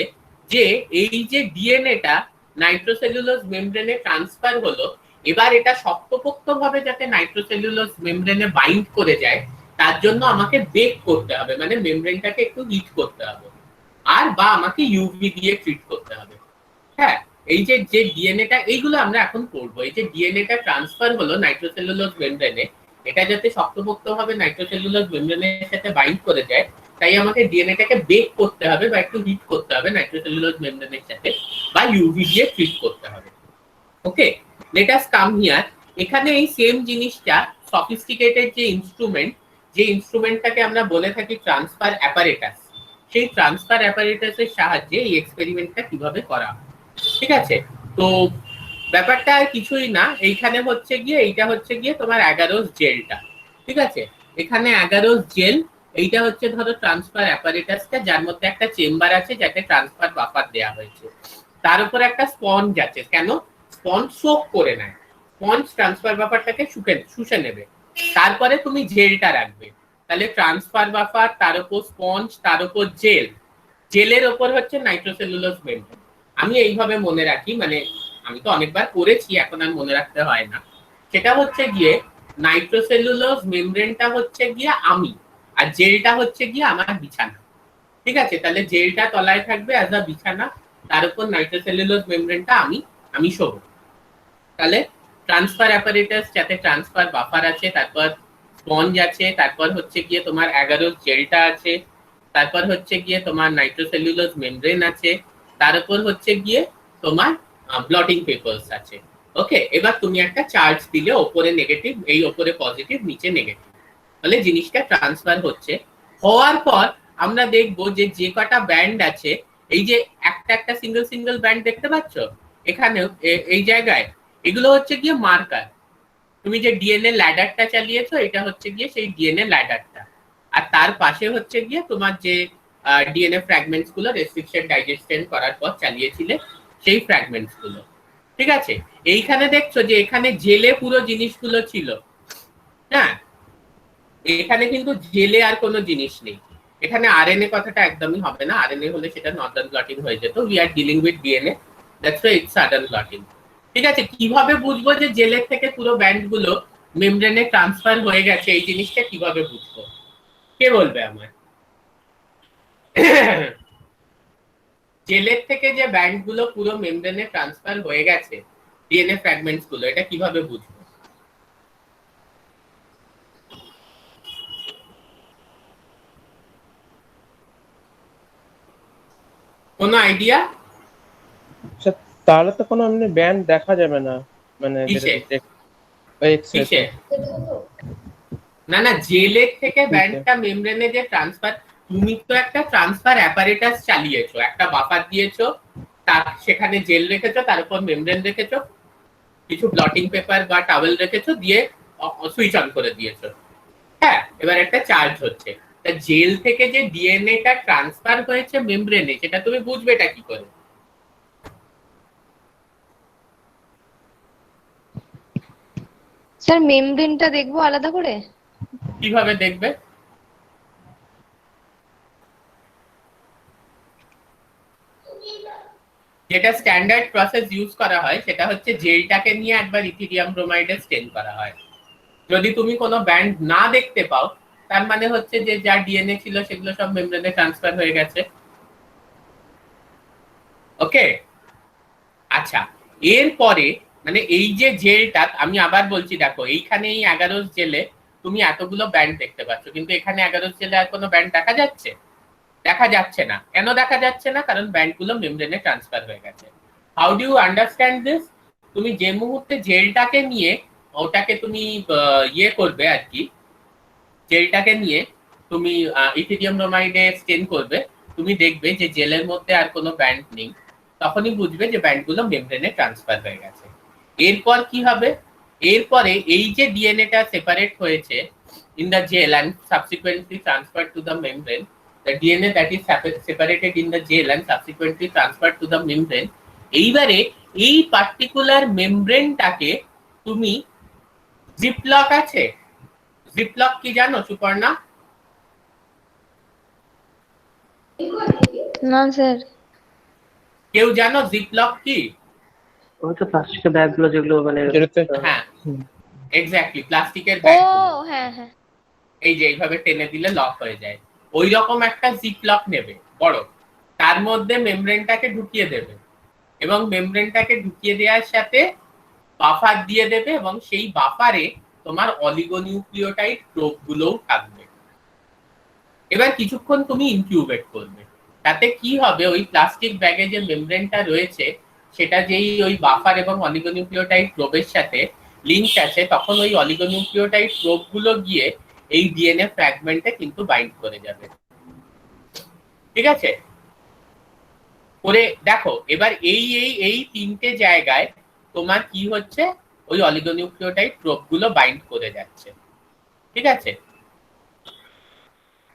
যে এই যে ডিএনএটা নাইট্রোসেলুলোজ মেমব্রেনে ট্রান্সফার হলো, এবার এটা শক্তপোক্তভাবে যাতে নাইট্রোসেলুলোজ মেমব্রেনে বাইন্ড করে যায়, তার জন্য আমাকে বেক করতে হবে, মানে মেমব্রেনটাকে একটু হিট করতে হবে, আর বা আমাকে ইউভি দিয়ে ট্রিট করতে হবে। হ্যাঁ, এই যে যে ডিএনএটা, এইগুলো আমরা এখন পড়বো। এই যে ডিএনএটা ট্রান্সফার হলো নাইট্রোসেলুলোজ মেমব্রেনে, এটা যাতে শক্তপোক্তভাবে নাইট্রোসেলুলোজ মেমব্রেনের সাথে বাইন্ড করে যায়, তাই আমাকে ডিএনএটাকে বেক করতে হবে বা একটু হিট করতে হবে নাইট্রোসেলুলোজ মেমব্রেনের সাথে, বা ইউভি দিয়ে ট্রিট করতে হবে। ওকে, লেট আস কাম হিয়ার। এখানে এই সেম জিনিসটা সফিস্টিকেটেড যে ইনস্ট্রুমেন্টটাকে আমরা বলে থাকি ট্রান্সফার অ্যাপারেটাস, সেই ট্রান্সফার অ্যাপারেটাসের সাহায্যে এই এক্সপেরিমেন্টটা কিভাবে করা হয়। ঠিক আছে, তো ব্যাপারটা আর কিছুই না, এইখানে হচ্ছে গিয়ে, এইটা হচ্ছে গিয়ে তোমার 11 জেলটা। ঠিক আছে, এখানে 11 জেল, এইটা হচ্ছে ধরো ট্রান্সফার অ্যাপারেটাসটা, যার মধ্যে একটা চেম্বার আছে যাতে ট্রান্সফার বাফার দেওয়া হয়েছে, তার উপর একটা স্পঞ্জ আছে। কেন? স্পঞ্জ সোক করে নেয়, স্পঞ্জ ট্রান্সফার বাফারটাকে শুষে নেবে, তারপরে তুমি জেলটা রাখবে। তাহলে ট্রান্সফার বাফার, তার উপর স্পঞ্জ, তার উপর জেল, জেলের ওপর হচ্ছে নাইট্রোসেলুলোজ মেমব্রেন। আমি এইভাবে মনে রাখি, মানে আমি তো অনেকবার করেছি, এখন আর মনে রাখতে হয় না। সেটা হচ্ছে গিয়ে নাইট্রোসেলুলোজ মেমব্রেনটা হচ্ছে গিয়ে আমি, আর জেলটা হচ্ছে গিয়ে আমার বিছানা। ঠিক আছে, তাহলে জেলটা তলায় থাকবে অ্যাজ আ বিছানা, তার উপর নাইট্রোসেলুলোজ মেমব্রেনটা আমি শোবো। তাহলে ট্রান্সফার অ্যাপারেটাস, যাতে ট্রান্সফার বাফার আছে, তারপর স্পঞ্জ আছে, তারপর হচ্ছে গিয়ে তোমার 11 জেলটা আছে, তারপর হচ্ছে গিয়ে তোমার নাইট্রোসেলুলোজ মেমব্রেন আছে, তার উপর হচ্ছে গিয়ে তোমার ব্লটিং পেপারস আছে। ওকে, এবার তুমি একটা চার্জ দিলে, ওপরে নেগেটিভ, এই ওপরে পজিটিভ, নিচে নেগেটিভ, তাহলে জিনিসটা ট্রান্সফার হচ্ছে। হওয়ার পর আমরা দেখবো যে যে কটা ব্যান্ড আছে, এই যে একটা একটা সিঙ্গেল সিঙ্গেল ব্যান্ড দেখতে পাচ্ছ এখানেও, এই জায়গায়, এগুলো হচ্ছে গিয়ে মার্কার। তুমি যে ডিএনএ ল্যাডারটা চালিয়েছো, এটা হচ্ছে গিয়ে সেই ডিএনএ ল্যাডারটা, আর তার পাশে হচ্ছে গিয়ে তোমার যে ডিএনএ ফ্র্যাগমেন্টস গুলো রেস্ট্রিকশন ডাইজেশন করার পর চালিয়েছিলে সেই ফ্র্যাগমেন্টস গুলো। ঠিক আছে, এইখানে দেখছো যে এখানে জেলে পুরো জিনিসগুলো ছিল, হ্যাঁ, এখানে কিন্তু জেলে আর কোনো জিনিস নেই। এখানে আরএনএ কথাটা একদমই হবে না, আরএনএ হলে সেটা নর্দার্ন ব্লটিং হয়ে যেত। We are dealing with DNA, that's why it's southern blotting. ঠিক আছে, কিভাবে বুঝবো যে জেলের থেকে পুরো ব্যান্ড গুলো মেমব্রেনে ট্রান্সফার হয়ে গেছে, এই জিনিসটা কিভাবে বুঝবো? কে বলবে আমার? জেলের থেকে যে ব্যান্ড গুলো পুরো মেমব্রেনে ট্রান্সফার হয়ে গেছে, ডিএনএ ফ্র্যাগমেন্টস গুলো, এটা কিভাবে বুঝবো? কোনো আইডিয়া? তাহলে তো কোনো এমনি ব্যান্ড দেখা যাবে না, মানে না না, জেলের থেকে ব্যান্ডটা মেমব্রেনে যে ট্রান্সফার, তুমি তো একটা ট্রান্সফার অ্যাপারেটাস চালিয়েছো, একটা বাফার দিয়েছো, তার সেখানে জেল রেখেছো, তার উপর মেমব্রেন রেখেছো, কিছু ব্লটিং পেপার বা টাওয়েল রেখেছো, দিয়ে সুইচ অন করে দিয়েছো। হ্যাঁ, এবার একটা চার্জ হচ্ছে, তা জেল থেকে যে ডিএনএটা ট্রান্সফার হয়েছে মেমব্রেনে, সেটা তুমি বুঝবেটা কি করে? স্যার মেমব্রেনটা দেখবো আলাদা করে? কিভাবে দেখবে? যেটা স্ট্যান্ডার্ড প্রসেস ইউজ করা হয় সেটা হচ্ছে জেলটাকে নিয়ে একবার ইথিলিয়াম ব্রোমাইডে স্টেন করা হয়। যদি তুমি কোনো ব্যান্ড না দেখতে পাও, তার মানে হচ্ছে যে যা ডিএনএ ছিল সেগুলো সব মেমব্রেনে ট্রান্সফার হয়ে গেছে। ওকে, আচ্ছা, এরপরে মানে এই যে জেলটা, আমি আবার বলছি, দেখো এইখানে এই 11 জেলে তুমি এতগুলো ব্যান্ড দেখতে পাচ্ছ, কিন্তু এখানে 11 জেলে আর কোনো ব্যান্ড দেখা যাচ্ছে? দেখা যাচ্ছে না। কেন দেখা যাচ্ছে না? কারণ ব্যান্ডগুলো মেমব্রেনে ট্রান্সফার হয়ে গেছে। How do you understand this? তুমি যে মুহূর্তে জেলটাকে নিয়ে ওটাকে তুমি ইয়ে করবে আর কি, জেলটাকে নিয়ে তুমি ইথিলিয়াম ব্রোমাইডে স্টেন করবে, তুমি দেখবে যে জেলের মধ্যে আর কোনো ব্যান্ড নেই, তখনই বুঝবে যে ব্যান্ডগুলো মেমব্রেনে ট্রান্সফার হয়ে গেছে। এরপর কি হবে? এরপরে এই যে ডিএনএটা সেপারেট হয়েছে in the gel and subsequently transferred to the membrane, the DNA that is separated in the gel and subsequently transferred to the membrane, এইবারে এই পার্টিকুলার মেমব্রেনটাকে তুমি জিপলক আছে, জিপলক কি জানো সুপর্ণা? না স্যার। কেউ জানো জিপলক কি? ওই তো প্লাস্টিকের ব্যাগগুলো যেগুলো মানে হ্যাঁ, এক্স্যাক্টলি, প্লাস্টিকের ও ব্যাগ। হ্যাঁ হ্যাঁ। এই যে এইভাবে টেনে দিলে লক হয়ে যায়, ওই রকম একটা জিপলক নেবে বড়, তার মধ্যে মেমব্রেনটাকে ঢুকিয়ে দেবে, এবং মেমব্রেনটাকে ঢুকিয়ে দেওয়ার সাথে বাফার দিয়ে দেবে, এবং সেই বাফারে তোমার অলিগোনিউক্লিওটাইড প্রোবগুলোও থাকবে। এবার কিছুক্ষণ তুমি ইনকিউবেট করবে। তাতে কি হবে, ওই প্লাস্টিক ব্যাগে যে মেমব্রেনটা রয়েছে সেটা যেই ওই বাফার এবং অলিগোনিউক্লিওটাইড প্রোবের সাথে লিংক আছে, তখন ওই অলিগোনিউক্লিওটাইড প্রোবগুলো গিয়ে এই ডিএনএ ফ্র্যাগমেন্টে কিন্তু বাইন্ড করে যাবে। ঠিক আছে, করে দেখো এবার এই এই এই তিনটে জায়গায় তোমার কি হচ্ছে, ওই অলিগোনিউক্লিওটাইড প্রোবগুলো বাইন্ড করে যাচ্ছে। ঠিক আছে,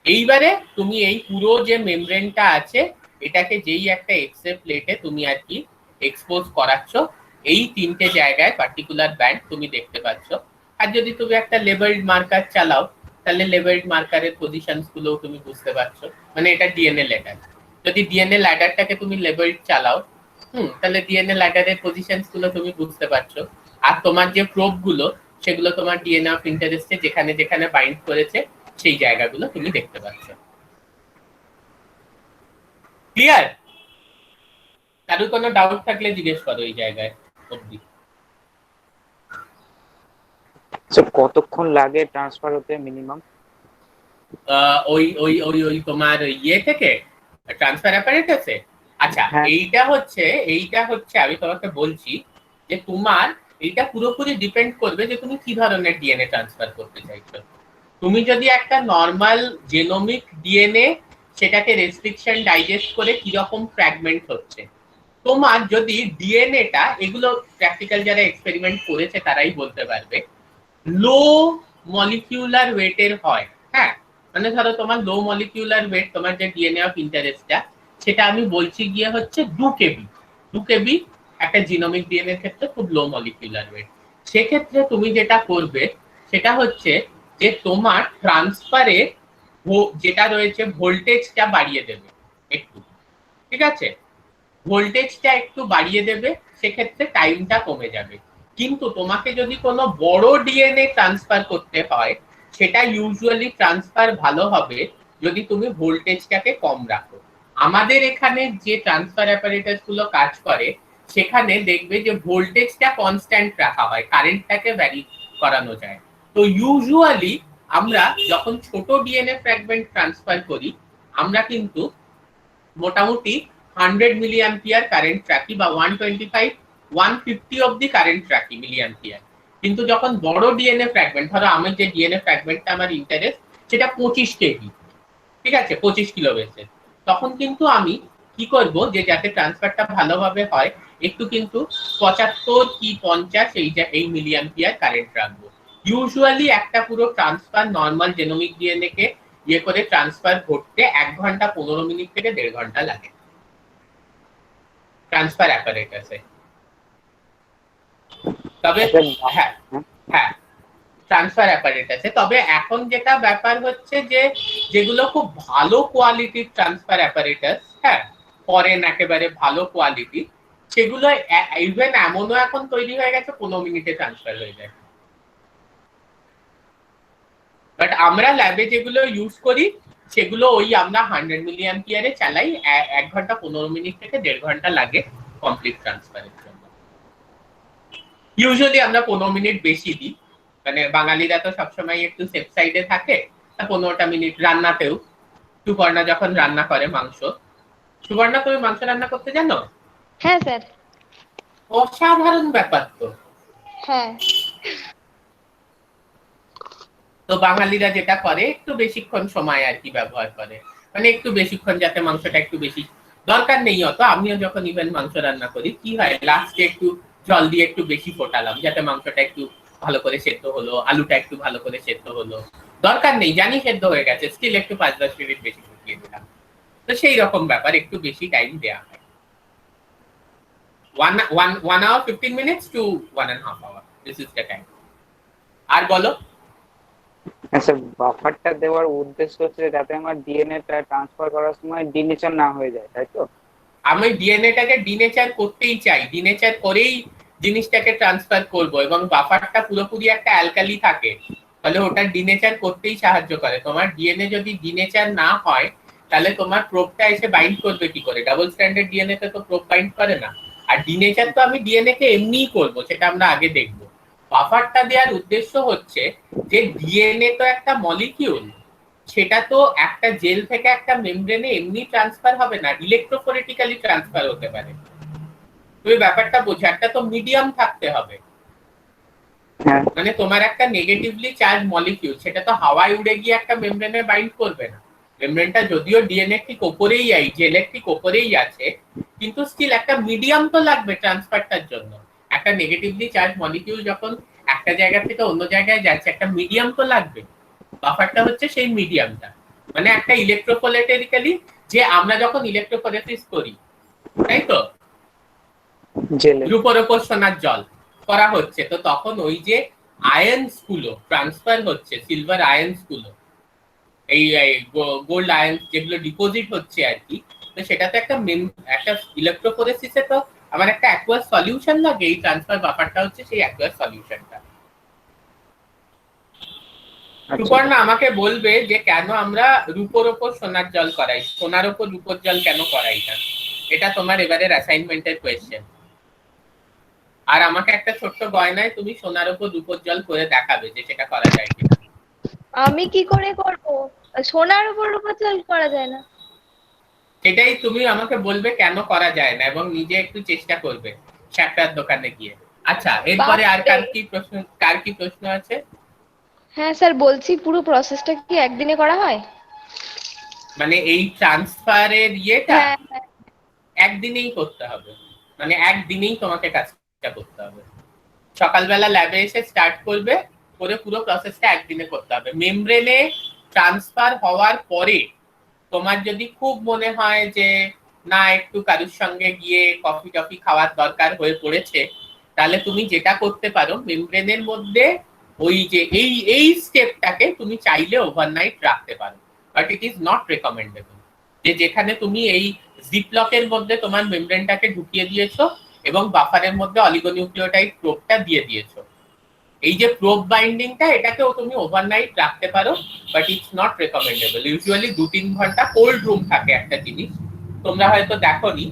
এইবারে তুমি এই পুরো যে মেমব্রেনটা আছে এটাকে যেই একটা এক্সরে প্লেটে তুমি আর কি এক্সপোজ করাচ্ছ, এই তিনটে জায়গায় পার্টিকুলার ব্যান্ড তুমি দেখতে পাচ্ছ। আর যদি তুমি একটা লেবেলড মার্কার চালাও, তাহলে লেবেলড মার্কারের পজিশনস গুলো তুমি বুঝতে পারছো, মানে এটা ডিএনএ ল্যাডার। যদি ডিএনএ ল্যাডারটাকে তুমি লেবেলড চালাও, তাহলে ডিএনএ ল্যাডারের পজিশনস গুলো তুমি বুঝতে পারছো। আর তোমার যে প্রোব গুলো, সেগুলো তোমার ডিএনএ অফ ইন্টারেস্টে যেখানে যেখানে বাইন্ড করেছে সেই জায়গাগুলো তুমি দেখতে পাচ্ছ। ক্লিয়ার? কারোর কোনো ডাউট থাকলে জিজ্ঞেস করো এই জায়গায় অবধি। কতক্ষণ লাগে ট্রান্সফার হতে মিনিমাম? ওই ওই ওই ওই তোমার ইয়ে থেকে ট্রান্সফার অ্যাপারেটাসে? আচ্ছা, হ্যাঁ। এইটা হচ্ছে আমি তোমাকে বলছি যে তোমার এইটা পুরোপুরি ডিপেন্ড করবে যে তুমি কি ধরনের ডিএনএ ট্রান্সফার করতে চাইছো। তুমি যদি একটা নর্মাল জেনোমিক ডিএনএ, সেটাকে রেস্ট্রিকশন ডাইজেস্ট করে কিরকম ফ্র্যাগমেন্ট হচ্ছে, তোমার যদি ডিএনএটা, এগুলো প্র্যাকটিক্যাল যারা এক্সপেরিমেন্ট করেছে তারাই বলতে পারবে, লো মলিকিউলার ওয়েটের হয়। হ্যাঁ, মানে ধরো তোমার লো মলিকিউলার ওয়েট, তোমার যে ডিএনএ অফ ইন্টারেস্টটা, সেটা আমি বলছি গিয়ে হচ্ছে 2 কেবি একটা জিনোমিক ডিএনএ এর ক্ষেত্রে খুব লো মলিকিউলার ওয়েট। সেক্ষেত্রে তুমি যেটা করবে সেটা হচ্ছে যে তোমার ট্রান্সফারে যেটা রয়েছে ভোল্টেজটা বাড়িয়ে দেবে একটু। ঠিক আছে, ভোল্টেজটা একটু বাড়িয়ে দেবে, সেক্ষেত্রে টাইমটা কমে যাবে। কিন্তু তোমাকে যদি কোনো বড় ডিএনএ ট্রান্সফার করতে হয়, সেটা ইউজুয়ালি ট্রান্সফার ভালো হবে যদি তুমি ভোল্টেজটাকে কম রাখো। আমাদের এখানে যে ট্রান্সফার অ্যাপারেটাস গুলো কাজ করে, সেখানে দেখবে যে ভোল্টেজটা কনস্ট্যান্ট রাখা হয়, কারেন্টটাকে ভ্যারি করানো যায়। তো ইউজুয়ালি আমরা যখন ছোট ডিএনএ ফ্র্যাগমেন্ট ট্রান্সফার করি, আমরা কিন্তু মোটামুটি 100 মিলি অ্যাম্পিয়ার কারেন্ট রাখি, বা 125-150 অব দি কারেন্ট রাখি মিলি অ্যাম্পিয়ার। কিন্তু যখন বড় ডিএনএ ফ্র্যাগমেন্ট, ধরো আমি যে ডিএনএ ফ্র্যাগমেন্টটা আমার ইন্টারেস্ট, সেটা 25 কেজি, ঠিক আছে, 25 কিলো বেসের, তখন কিন্তু আমি কি করব, যে যাতে ট্রান্সফারটা ভালোভাবে হয়, একটু কিন্তু 75 কি 50 এই মিলি অ্যাম্পিয়ার কারেন্ট রাখবো। ইউজুয়ালি একটা পুরো ট্রান্সফার নর্মাল জেনোমিক ডিএনএ কে ইয়ে করে ট্রান্সফার ঘটতে 1 ঘন্টা 15 মিনিট থেকে 1.5 ঘন্টা লাগে ট্রান্সফার অ্যাপারেটাসে। তবে হ্যাঁ হ্যাঁ ট্রান্সফার অ্যাপারেটাসে। তবে এখন যেটা ব্যাপার হচ্ছে যে যেগুলো খুব ভালো কোয়ালিটির ট্রান্সফার অ্যাপারেটাস, হ্যাঁ ফরেন একেবারে ভালো কোয়ালিটি, সেগুলো ইভেন এমনও এখন তৈরি হয়ে গেছে 15 মিনিটে ট্রান্সফার হয়ে যায়। বাট আমরা ল্যাবে যেগুলো ইউজ করি সেগুলো ওই আমরা 100 মিলি অ্যাম্পিয়ারে চালাই, 1 ঘন্টা 15 মিনিট থেকে 1.5 ঘন্টা লাগে কমপ্লিট ট্রান্সফারের জন্য। ইউজুয়ালি আমরা 15 মিনিট বেশি দিই, মানে বাঙালিরা তো সবসময় একটু সেফ সাইডে থাকে, 15টা মিনিট। রান্নাতেও সুবর্ণা যখন রান্না করে মাংস, সুবর্ণা তুমি মাংস রান্না করতে জানো? হ্যাঁ স্যার। অসাধারণ ব্যাপার তো। হ্যাঁ তো বাঙালিরা যেটা করে একটু বেশিক্ষণ সময় আর কি ব্যবহার করে, মানে একটু বেশিক্ষণ যাতে মাংসটা একটু বেশি, দরকার নেই অত। আমিও যখন ইভেন মাংস রান্না করি কি হয়, লাস্টে একটু জল দিয়ে একটু বেশি ফোটালাম যাতে মাংসটা একটু ভালো করে সেদ্ধ হলো, আলুটা একটু ভালো করে সেদ্ধ হলো, দরকার নেই জানি সেদ্ধ হয়ে গেছে, স্টিল একটু 5-10 মিনিট বেশি ফুটিয়ে দিলাম। তো সেই রকম ব্যাপার, একটু বেশি টাইম দেওয়া হয়। 1 hour 15 minutes to 1.5 hour, this is the time. আর বলো। আচ্ছা, বাফারটা দেওয়ার উদ্দেশ্য হচ্ছে যাতে আমার ডিএনএ টা ট্রান্সফার করার সময় ডিনেচার না হয়ে যায়, তাই তো? আমি ডিএনএটাকে ডিনেচার করতেই চাই, ডিনেচার করেই জিনিসটাকে ট্রান্সফার করব, এবং বাফারটা পুরোপুরি একটা অ্যালকালি থাকে, তাহলে ওটা ডিনেচার করতেই সাহায্য করে। তোমার ডিএনএ যদি ডিনেচার না হয় তাহলে তোমার প্রোবটা এসে বাইন্ড করবে কি করে? ডাবল স্ট্র্যান্ডেড ডিএনএ তে তো প্রোব বাইন্ড করে না। আর ডিনেচার তো আমি ডিএনএ কে এমনিই করব, সেটা আমরা আগে দেখব। বাফারটা দেওয়ার উদ্দেশ্য হচ্ছে যে ডিএনএ তো একটা মলিকিউল, সেটা তো একটা জেল থেকে একটা মেমব্রেনে এমনি ট্রান্সফার হবে না, ইলেকট্রোফোরেটিক্যালি ট্রান্সফার হতে পারে। তুমি ব্যাপারটা বোঝো, একটা তো মিডিয়াম থাকতে হবে। মানে তোমার একটা নেগেটিভলি চার্জ মলিকিউল, সেটা তো হাওয়ায় উড়ে গিয়ে একটা মেমব্রেনে বাইন্ড করবে না। মেমব্রেনটা যদিও ডিএনএ ঠিক ওপরেই জেলের ঠিক ওপরেই আছে, কিন্তু স্টিল একটা মিডিয়াম তো লাগবে ট্রান্সফারটার জন্য। একটা নেগেটিভলি চার্জ মলিকিউল যখন একটা জায়গা থেকে অন্য জায়গায় যাচ্ছে, একটা মিডিয়াম তো লাগবে। বাফারটা হচ্ছে সেই মিডিয়ামটা, মানে একটা ইলেকট্রোফোরেটিক্যালি, যে আমরা যখন ইলেকট্রোফোরেসিস করি তাই তো, রূপোর ওপর সোনার জল করা হচ্ছে, তো তখন ওই যে আয়ন্স গুলো ট্রান্সফার হচ্ছে, সিলভার আয়ন্স গুলো, এই গোল্ড আয়ন্স যেগুলো ডিপোজিট হচ্ছে আর কি, তো সেটাতে একটা ইলেকট্রোফোরেসিসে তো আমার একটা অ্যাকুয়াস সলিউশন লাগে, এই ট্রান্সফার বাফারটা হচ্ছে সেই অ্যাকুয়াস সলিউশনটা। সুপর্ণা আমাকে বলবে যে কেন আমরা রূপোর ওপর সোনার জল করাই, সোনার ওপর রূপোর জল কেন করাই না, এটা তোমার এবারের অ্যাসাইনমেন্টের কোয়েশ্চেন। আর আমাকে একটা ছোট্ট গয়নায় তুমি সোনার ওপর রূপোর জল করে দেখাবে যে সেটা করা যায় কিনা। আমি কি করে করব? সোনার উপর রূপোর জল করা যায় না। সেটাই তুমি আমাকে বলবে কেন করা যায় না, এবং নিজে একটু চেষ্টা করবে শ্যাকটার দোকানে গিয়ে। আচ্ছা, এরপরে আর কার কি প্রশ্ন আছে? হ্যাঁ স্যার, বলছি পুরো প্রসেসটা কি একদিনে করা হয়? মানে এই ট্রান্সফারের ইয়েটা হ্যাঁ একদিনেই করতে হবে, মানে একদিনেই তোমাকে কাজটা করতে হবে। সকালবেলা ল্যাবে এসে স্টার্ট করবে, করে পুরো প্রসেসটা একদিনে করতে হবে। মেমব্রেনে ট্রান্সফার হওয়ার পরে তোমার যদি খুব মনে হয় যে না একটু কারুর সঙ্গে গিয়ে কফি টফি খাওয়ার দরকার হয়ে পড়েছে, তাহলে তুমি যেটা করতে পারো, মেমব্রেনের মধ্যে ওই যে এই স্টেপটাকে তুমি চাইলে ওভারনাইট রাখতে পারো, but it is not recommendable. যে যেখানে তুমি এই জিপলকের মধ্যে তোমার মেমব্রেনটাকে ঢুকিয়ে দিয়েছো এবং বাফারের মধ্যে অলিগোনিউক্লিওটাইড প্রোবটা দিয়ে দিয়েছো, এই যে প্রোব বাইন্ডিংটা, এটাকেও তুমি ওভারনাইট রাখতে পারো, but it's not recommendable. Usually 2-3 ঘন্টা কোল্ড রুম থাকে একটা জিনিস, তোমরা হয়তো দেখোনি,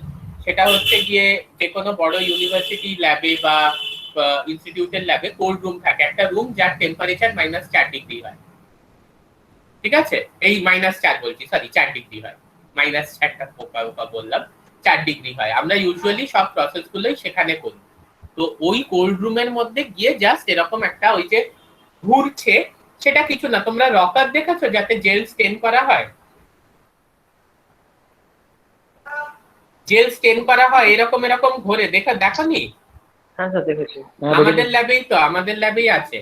সেটা হচ্ছে গিয়ে যে কোনো বড় ইউনিভার্সিটি ল্যাবে বা ইনস্টিটিউটের ল্যাবে কোল্ড রুম থাকে, একটা রুম যার টেম্পারেচার -4 ডিগ্রি হয়। ঠিক আছে, এই -4 বলছি, সরি 4 ডিগ্রি হয়, -4টা পোকা বললাম, 4 ডিগ্রি হয়। আমরা ইউজুয়ালি সব প্রসেসগুলোই সেখানে করি। তো ওই কোল্ড রুমের মধ্যে গিয়ে জাস্ট এরকম একটা ওই যে ঘুরছে, সেটা কিছু না, তোমরা রকার দেখেছো যাতে জেল স্টেন করা হয়, জেল স্টেন করা হয় এরকম এরকম ঘুরে, দেখোনি? হ্যাঁ স্যার দেখেছি। আমাদের ল্যাবেই আছে।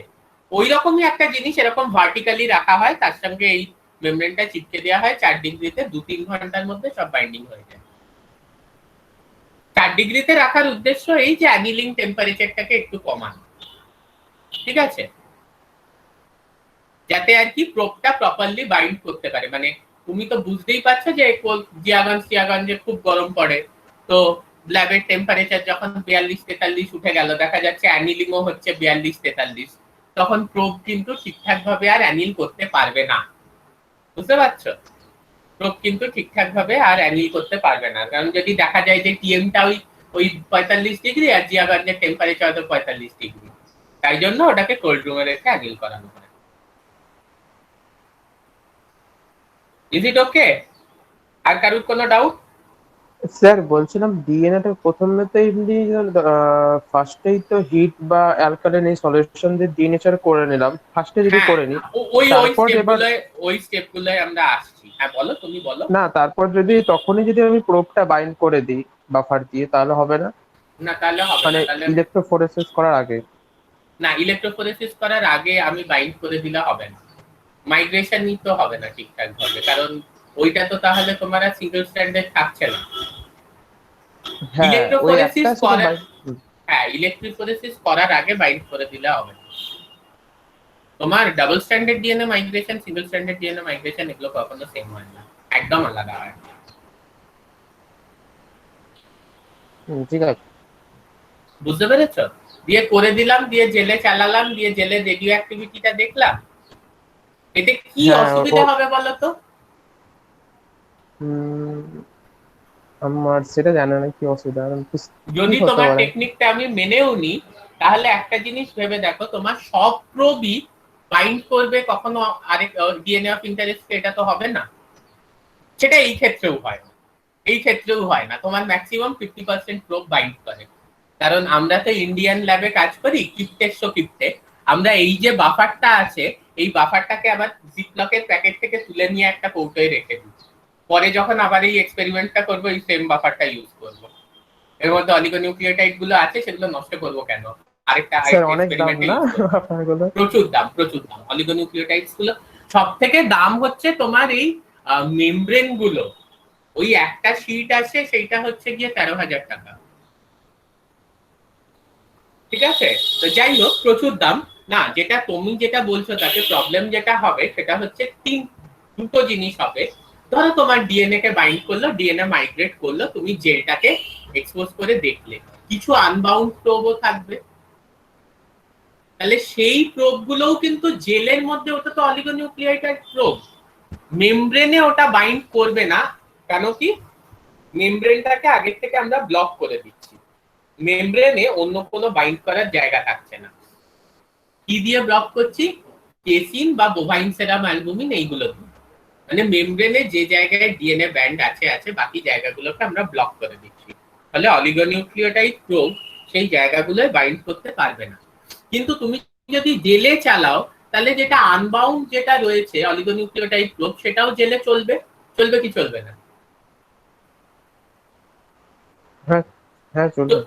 ওই রকমই একটা জিনিস এরকম ভার্টিক্যালি রাখা হয়, তার সঙ্গে এই মেমব্রেনটা চিপকে দেওয়া হয় 4 ডিগ্রিতে, 2-3 ঘন্টার মধ্যে সব বাইন্ডিং হয়ে যায়। 4 ডিগ্রিতে রাখার উদ্দেশ্য এই যে অ্যানিলিং টেম্পারেচারটাকে একটু কমানো, ঠিক আছে, যাতে আর কি প্রোবটা প্রপারলি বাইন্ড করতে পারে। মানে তুমি তো বুঝতেই পারছো যে জিয়াগঞ্জে খুব গরম পড়ে, তো ল্যাবের টেম্পারেচার যখন 42-43 উঠে গেল, দেখা যাচ্ছে অ্যানিলিংও হচ্ছে 42-43, তখন প্রোব কিন্তু ঠিকঠাক ভাবে আর অ্যানিল করতে পারবে না, বুঝতে পারছো? প্রোব কিন্তু ঠিকঠাক ভাবে আর অ্যানিল করতে পারবে না, কারণ যদি দেখা যায় যে টিএমটা ওই 45 ডিগ্রি আর জিয়াগঞ্জের টেম্পারেচার হয়তো 45 ডিগ্রি, তাই জন্য ওটাকে কোল্ড রুমে রেখে অ্যানিল করানো হয়। ইজ ইট ওকে? আর কারোর কোনো ডাউট? স্যার বলছিলাম ডিএনএ টা প্রথমে তো এমনি ফার্স্টেই তো হিট বা অ্যালকালাইন এই সলিউশন দিয়ে ডিনেচার করে নিলাম, ফার্স্টে যদি করে নিই তারপর এবার ওই স্টেপগুলোয় আমরা আসছি। হ্যাঁ বলো, তুমি বলো। না, তারপর যদি তখনই যদি আমি প্রোবটা বাইন্ড করে দিই বাফার দিয়ে তাহলে হবে না? না তাহলে হবে মানে না, তাহলে ইলেকট্রোফোরেসিস করার আগে? না, ইলেকট্রোফোরেসিস করার আগে আমি বাইন্ড করে দিলে হবে না, মাইগ্রেশনই তো হবে না ঠিকঠাক ভাবে, কারণ ওইটা তো তাহলে তোমার আর সিঙ্গেল স্ট্র্যান্ডেড থাকছে না। হ্যাঁ, ওই ইলেকট্রোফোরেসিস একটা করার হ্যাঁ, ইলেকট্রোফোরেসিস করার আগে বাইন্ড করে দিলে হবে না। তোমার double standard DNA migration, single standard DNA migration এগুলো কখনো সেম হয় না, একদম আলাদা হয়। ঠিক আছে, বুঝতে পেরেছ? দিয়ে করে দিলাম, দিয়ে জেলে চালালাম, দিয়ে জেলে রেডিও অ্যাক্টিভিটিটা দেখলাম, এতে কি হ্যাঁ, অসুবিধা হবে বলো তো? আমার সেটা জানা না কি অসুবিধা যদি তোমার টেকনিকটা আমি মেনেও নিই, তাহলে একটা জিনিস ভেবে দেখো, তোমার সব প্রোবই বাইন্ড করবে কখনো আরেক ডিএনএ অফ ইন্টারেস্ট, এটা তো হবে না। সেটা এই ক্ষেত্রেও হয় না, এই ক্ষেত্রেও হয় না, তোমার ম্যাক্সিমাম 50% প্রোব বাইন্ড করে। কারণ আমরা তো ইন্ডিয়ান ল্যাবে কাজ করি ক্রিপ্টে, আমরা এই যে বাফারটা আছে, এই বাফারটাকে আবার জিপলকের প্যাকেট থেকে তুলে নিয়ে একটা কৌটোয় রেখে দিই, পরে যখন আবার এই এক্সপেরিমেন্টটা করবো এই সেম বাফারটা ইউজ করবো। এর মধ্যে অলিগোনিউক্লিওটাইড গুলো আছে, সেগুলো নষ্ট করবো কেন? আরেকটা প্রচুর দাম অলিগোনিউক্লিওটাইডস গুলো। সব থেকে দাম হচ্ছে তোমার এই মেমব্রেন গুলো, ওই একটা শীট আছে সেইটা হচ্ছে গিয়ে 13,000 টাকা, ঠিক আছে? তো যাই হোক, প্রচুর দাম না। যেটা তুমি যেটা বলছো তাতে প্রবলেম যেটা হবে সেটা হচ্ছে দুটো জিনিস হবে। ধরো তোমার ডিএনএ কে বাইন্ড করলো, ডিএনএ মাইগ্রেট করলো, তুমি জেলটাকে এক্সপোজ করে দেখলে, কিছু আনবাউন্ড প্রোবও থাকবে, তাহলে সেই প্রোব গুলোও কিন্তু জেলের মধ্যে, ওটা তো অলিগোনিউক্লিওটাইড প্রোব, মেমব্রেনে ওটা বাইন্ড করবে না। কেন কি? মেমব্রেনটাকে আগে থেকে আমরা ব্লক করে দিচ্ছি, মেমব্রেনে অন্য কোনো বাইন্ড করার জায়গা থাকছে না। কি দিয়ে ব্লক করছি? কেসিন বা বোভাইন সেরাম অ্যালবুমিন, এইগুলো দিয়ে। মানে মেমব্রেনে যে জায়গায় ডিএনএ ব্যান্ড আছে বাকি জায়গাগুলোকে আমরা ব্লক করে দিচ্ছি, ফলে অলিগোনিউক্লিওটাইড প্রোব সেই জায়গাগুলোয় বাইন্ড করতে পারবে না। কিন্তু তুমি যদি জেলে চালাও, তাহলে যেটা আনবাউন্ড যেটা রয়েছে অলিগোনিউক্লিওটাইড প্রোব, সেটাও জেলে চলবে। চলবে কি চলবে না? হ্যাঁ চলবে,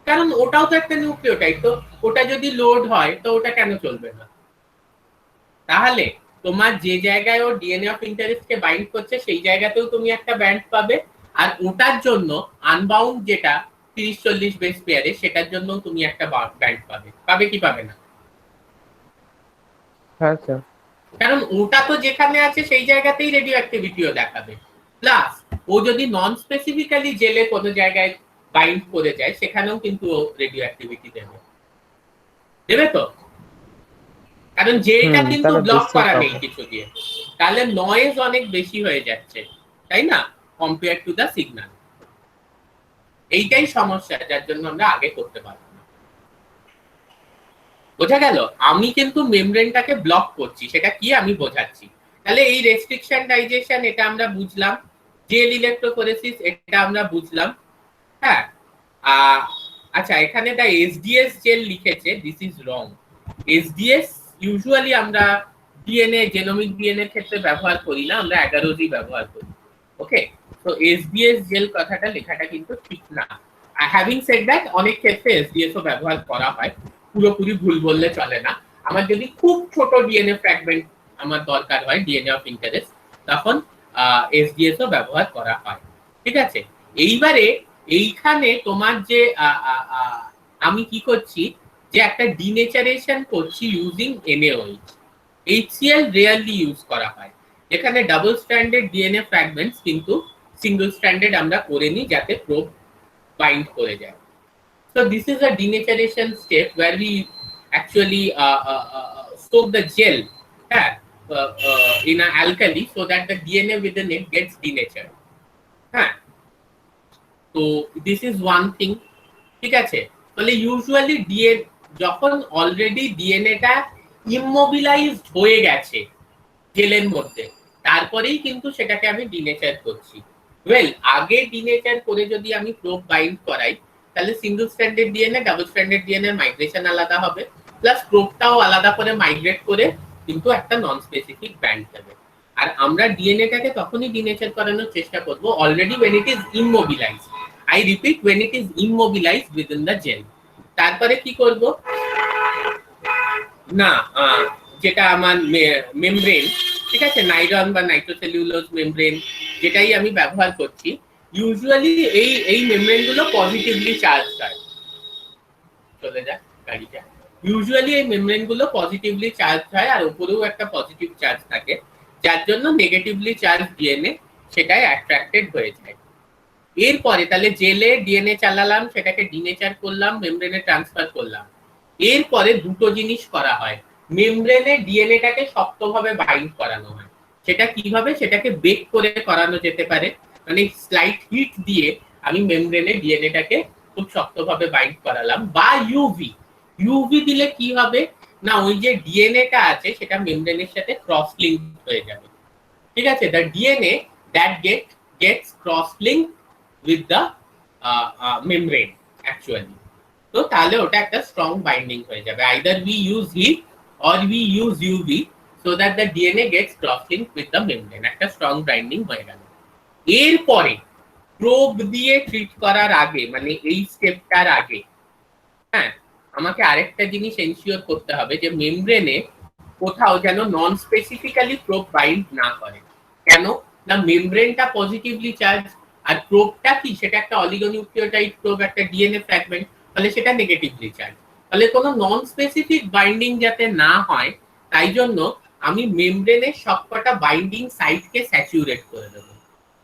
কারণ ওটাও তো একটা নিউক্লিওটাইড, তো ওটা যদি লোড হয় তো ওটা কেন চলবে না? তাহলে তোমার যে জায়গায় ও ডিএনএ অফ ইন্টারেস্ট কে বাইন্ড করছে সেই জায়গাতেও তুমি একটা ব্যান্ড পাবে, আর ওটার জন্য আনবাউন্ড যেটা 30-40 বেস পেয়ারে, সেটার জন্য তুমি একটা ব্যান্ড পাবে কি পাবে না? হ্যাঁ স্যার, কারণ ওটা তো যেখানে আছে সেই জায়গাতেই রেডিও অ্যাক্টিভিটিও দেখাবে। প্লাস ও যদি নন স্পেসিফিক্যালি জেলে কোনো জায়গায় বাইন্ড করে যায়, সেখানেও কিন্তু রেডিও অ্যাক্টিভিটি দেবে তো। কারণ যেটা কিন্তু ব্লক করা নেই কিছু দিয়ে, তাহলে নয়েজ অনেক বেশি হয়ে যাচ্ছে, তাই না, কম্পেয়ার টু দা সিগন্যাল। এইটাই সমস্যা, যার জন্য আমরা আগে করতে পারবো না। বোঝা গেল? আমি কিন্তু মেমব্রেনটাকে ব্লক করছি, সেটা কি আমি বোঝাচ্ছি। তাহলে এই রেস্ট্রিকশন ডাইজেশন এটা আমরা বুঝলাম, জেল ইলেকট্রোফোরেসিস এটা আমরা বুঝলাম। হ্যাঁ, আচ্ছা, এখানে দা এসডিএস জেল লিখেছে, this is wrong. SDS usually আমরা ডিএনএ, জেনোমিক ডিএনএ ক্ষেত্রে ব্যবহার করি না, আমরা অ্যাগারোজি ব্যবহার করি। ওকে, তো এসডিএস জেল কথাটা লেখাটা কিন্তু ঠিক না। হ্যাভিং সেড দ্যাট, অনেক ক্ষেত্রে এসডিএস ও ব্যবহার করা হয়, পুরোপুরি ভুল বললে চলে না। আমার যদি খুব ছোট ডিএনএ ফ্র্যাগমেন্ট আমার দরকার হয়, ডিএনএ অফ ইন্টারেস্ট, তখন এসডিএস ও ব্যবহার করা হয়। ঠিক আছে, এইবারে এইখানে তোমার যে আমি কি করছি, যে একটা ডিনেচারেশন করছি using NaOH। HCl rarely use করা হয়, এখানে ডাবল স্ট্র্যান্ডেড ডিএনএ ফ্র্যাগমেন্টস কিন্তু সিঙ্গল স্ট্র্যান্ডেড আমরা করে নিই যাতে প্রোব বাইন্ড করে যায়। So this is a denaturation step where we actually soak the gel in an alkali so that the DNA within it gets denatured. So this is one thing. ঠিক আছে, তাহলে usually যখন already ডিএনএটা ইমমোবিলাইজড হয়ে গেছে জেলের মধ্যে, তারপরেই কিন্তু সেটাকে আমি ডিনেচার করছি। ওয়েল, আগে ডিনেচার করে যদি আমি প্রোব বাইন্ড করাই, তাহলে single stranded DNA double stranded DNA migration আলাদা হবে, প্লাস প্রোবটাও আলাদা করে মাইগ্রেট করে কিন্তু একটা নন স্পেসিফিক ব্যান্ড দেবে। আর আমরা ডিএনএটাকে তখনই ডিনেচার করানোর চেষ্টা করব already when it is immobilized. I repeat, when it is immobilized within the gel. তারপরে কি করব না, যেটা আমার মেমব্রেন, ঠিক আছে, নাইলন বা নাইট্রোসেলুলোজ মেমব্রেন যেটাই আমি ব্যবহার করছি, ইউজুয়ালি এই মেমব্রেন গুলো পজিটিভলি চার্জ হয়। চলে যায় গাড়িটা। ইউজুয়ালি এই মেমব্রেন গুলো পজিটিভলি চার্জ হয় আর উপরেও একটা পজিটিভ চার্জ থাকে, যার জন্য নেগেটিভলি চার্জ ডিএনএ সেটাই অ্যাট্রাক্টেড হয়ে যায়। এরপরে তাহলে জেলে ডিএনএ চালালাম, সেটাকে ডিনেচার করলাম, মেমব্রেনে ট্রান্সফার করলাম। এরপরে দুটো জিনিস করা হয়, মেমব্রেনে ডিএনএটাকে শক্তভাবে বাইন্ড করানো হয়। সেটা কিভাবে? সেটাকে বেক করে করানো যেতে পারে, মানে স্লাইট হিট দিয়ে আমি মেমব্রেনে ডিএনএটাকে খুব শক্তভাবে বাইন্ড করালাম, বা ইউভি দিলে কি হবে না, ওই যে ডিএনএটা আছে সেটা মেমব্রেনের সাথে ক্রস লিঙ্ক হয়ে যাবে। ঠিক আছে, the DNA that gets cross link with the membrane actually. তো তাহলে ওটা একটা স্ট্রং বাইন্ডিং হয়ে যাবে। either we use heat or we use UV so that the DNA gets cross linked with the membrane, একটা স্ট্রং বাইন্ডিং হয়ে গেল। এরপরে প্রোব দিয়ে ট্রিট করার আগে, মানে এই স্টেপটার আগে, আমাকে আরেকটা জিনিস এনশিওর করতে হবে যে মেমব্রেনে কোথাও যেন নন স্পেসিফিক্যালি প্রোব বাইন্ড না করে। কেন না, মেমব্রেনটা পজিটিভলি চার্জ আর প্রোবটা কি, সেটা একটা অলিগোনিউক্লিওটাইড প্রোব, একটা ডিএনএ ফ্র্যাগমেন্ট, তাহলে সেটা নেগেটিভলি চার্জ। তাহলে কোনো নন স্পেসিফিক বাইন্ডিং যাতে না হয়, তাই জন্য আমি মেমব্রেনের সবকটা বাইন্ডিং সাইটকে স্যাচুরেট করে দেবো।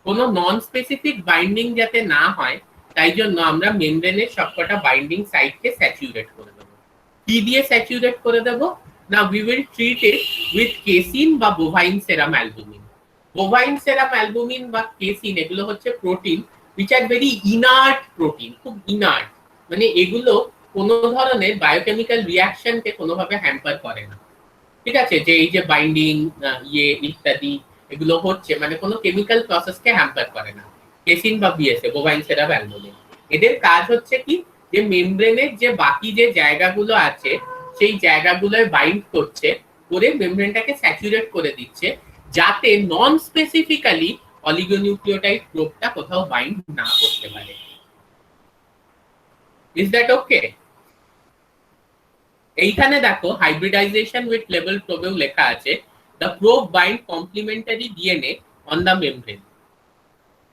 কোনো নন স্পেসিফিক বাইন্ডিং যাতে না হয়, তাই জন্য আমরা মেমব্রেনের সবকটা বাইন্ডিং সাইটকে স্যাচুরেট করে দেবো। কি দিয়ে স্যাচুরেট করে দেবো না, we will treat it with casing বা বোভাইন সেরাম অ্যালবুমিন। বোভাইন সেরাম অ্যালবুমিন বা কেসিন এগুলো হচ্ছে protein which are very inert protein, খুব ইনার্ট, মানে এগুলো কোনো ধরনের বায়োকেমিক্যাল রিঅ্যাকশনকে কোনোভাবে হ্যাম্পার করে না। ঠিক আছে, যে এই যে বাইন্ডিং ইত্যাদি এগুলো হচ্ছে, মানে কোনো কেমিক্যাল প্রসেসকে হ্যাম্পার করে না। কেসিন বা বিএসএ, বোভাইন সেরাম অ্যালবুমিন, এদের কাজ হচ্ছে কি, যে মেমব্রেনের যে বাকি যে জায়গাগুলো আছে সেই জায়গাগুলোয় বাইন্ড করছে, করে মেমব্রেনটাকে স্যাচুরেট করে দিচ্ছে, যাতে নন স্পেসিফিক্যালি অলিগোনিউক্লিওটাইড প্রোবটা কোথাও বাইন্ড না করতে পারে। Is that okay? এইখানে দেখো হাইব্রিডাইজেশন উইথ লেবেল প্রোবেও লেখা আছে the probe bind complementary DNA on the membrane,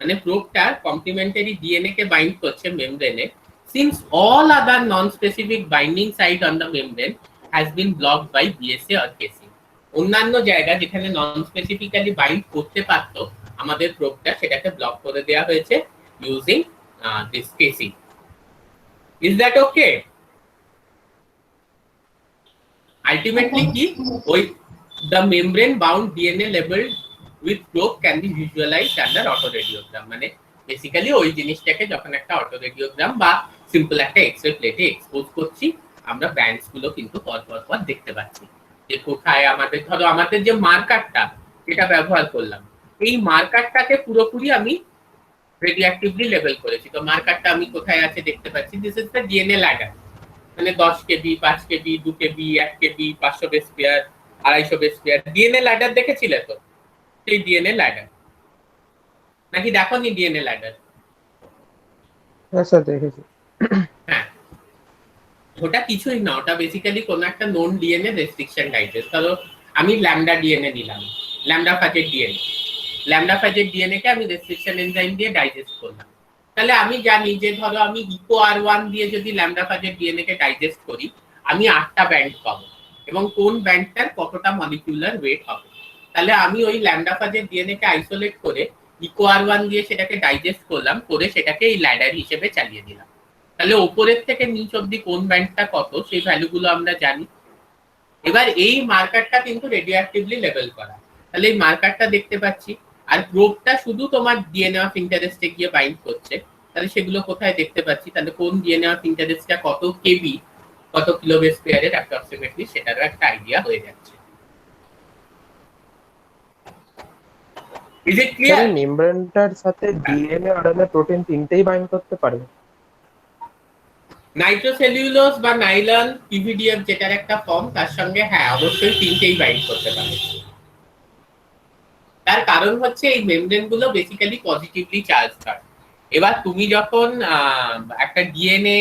মানে প্রোবটা কমপ্লিমেন্টারি ডিএনএ কে বাইন্ড করছে মেমব্রেনে, since all other non specific binding site on the membrane has been blocked by BSA or casein. অন্যান্য জায়গা যেখানে নন স্পেসিফিক্যালি বাইন্ড করতে পারত আমাদের প্রোবটা, সেটাকে ব্লক করে দেওয়া হয়েছে using this casing. Is that okay? Ultimately কি, ওই the membrane bound DNA labeled with probe can be visualized under autoradiogram, মানে বেসিক্যালি ওই জিনিসটাকে যখন একটা অটোরেডিওগ্রাম বা সিম্পল একটা এক্সরে প্লেটে এক্সপোজ করছি, আমরা ব্যান্ডস গুলো কিন্তু পর দেখতে পাচ্ছি যে কোথায় আমাদের, ধরো আমাদের যে মার্কারটা যেটা ব্যবহার করলাম, এই মার্কারটাকে পুরোপুরি আমি রেডিওঅ্যাক্টিভলি লেবেল করেছি। তো মার্কারটা আমি কোথায় আছে দেখতে পাচ্ছি, this is the DNA ladder, মানে 10 কেবি, 5 কেবি, 2 কেবি, 1 কেবি, 500 base pair, 250 base pair DNA ladder দেখেছিলে তো? সেই ডিএনএ ল্যাডার নাকি দেখোনি ডিএনএ ল্যাডার? হ্যাঁ স্যার দেখেছি। হ্যাঁ, ওটা কিছুই না, ওটা বেসিক্যালি কোনো একটা নোন ডিএনএ রেস্ট্রিকশন ডাইজেস্ট। ধরো আমি ল্যামডা ডিএনএ নিলাম, ল্যামডা ফ্যাজের ডিএনএ, ল্যামডা ফ্যাজের ডিএনএ কে আমি রেস্ট্রিকশন এনজাইম দিয়ে ডাইজেস্ট করলাম। তাহলে আমি জানি যে ধরো আমি ইকো আর1 দিয়ে যদি ল্যামডা ফ্যাজের ডিএনএ কে ডাইজেস্ট করি, আমি 8টা ব্যান্ড পাবো এবং কোন ব্যান্ডটার কতটা মলিকিউলার ওয়েট হবে। তাহলে আমি ওই ল্যামডা ফ্যাজের ডিএনএ কে আইসোলেট করে ইকো আর1 দিয়ে সেটাকে ডাইজেস্ট করলাম, করে সেটাকে এই ল্যাডার হিসেবে চালিয়ে দিলাম। তাহলে ওপরের থেকে নিচ অব্দি কোন ব্যান্ডটা কত সেই ভ্যালুগুলো আমরা জানি। এবার এই মার্কারটা কিন্তু রেডিও অ্যাক্টিভলি লেবেল করা, তাহলে এই মার্কারটা দেখতে পাচ্ছি। আর প্রোবটা শুধু তোমার ডিএনএ অফ ইন্টারেস্টে গিয়ে বাইন্ড করছে, তাহলে সেগুলো কোথায় দেখতে পাচ্ছি, তাহলে কোন ডিএনএ অফ ইন্টারেস্টটা কত কেবি, কত কিলোবেস পেয়ারের অ্যাপ্রক্সিমেটলি সেটারও একটা আইডিয়া হয়ে যাচ্ছে। Is it clear? মেমব্রেনটার সাথে ডিএনএ আরএনএ প্রোটিন তিনটেই বাইন্ড করতে পারে? নাইট্রোসেলুলোজ বা নাইলন পিভিডিএফ যেটার একটা ফর্ম, তার সঙ্গে হ্যাঁ অবশ্যই তিনটেই বাইন্ড করতে পারে। তার কারণ হচ্ছে এই মেমব্রেন গুলো বেসিক্যালি পজিটিভলি চার্জ হয়। এবার তুমি যখন একটা ডিএনএ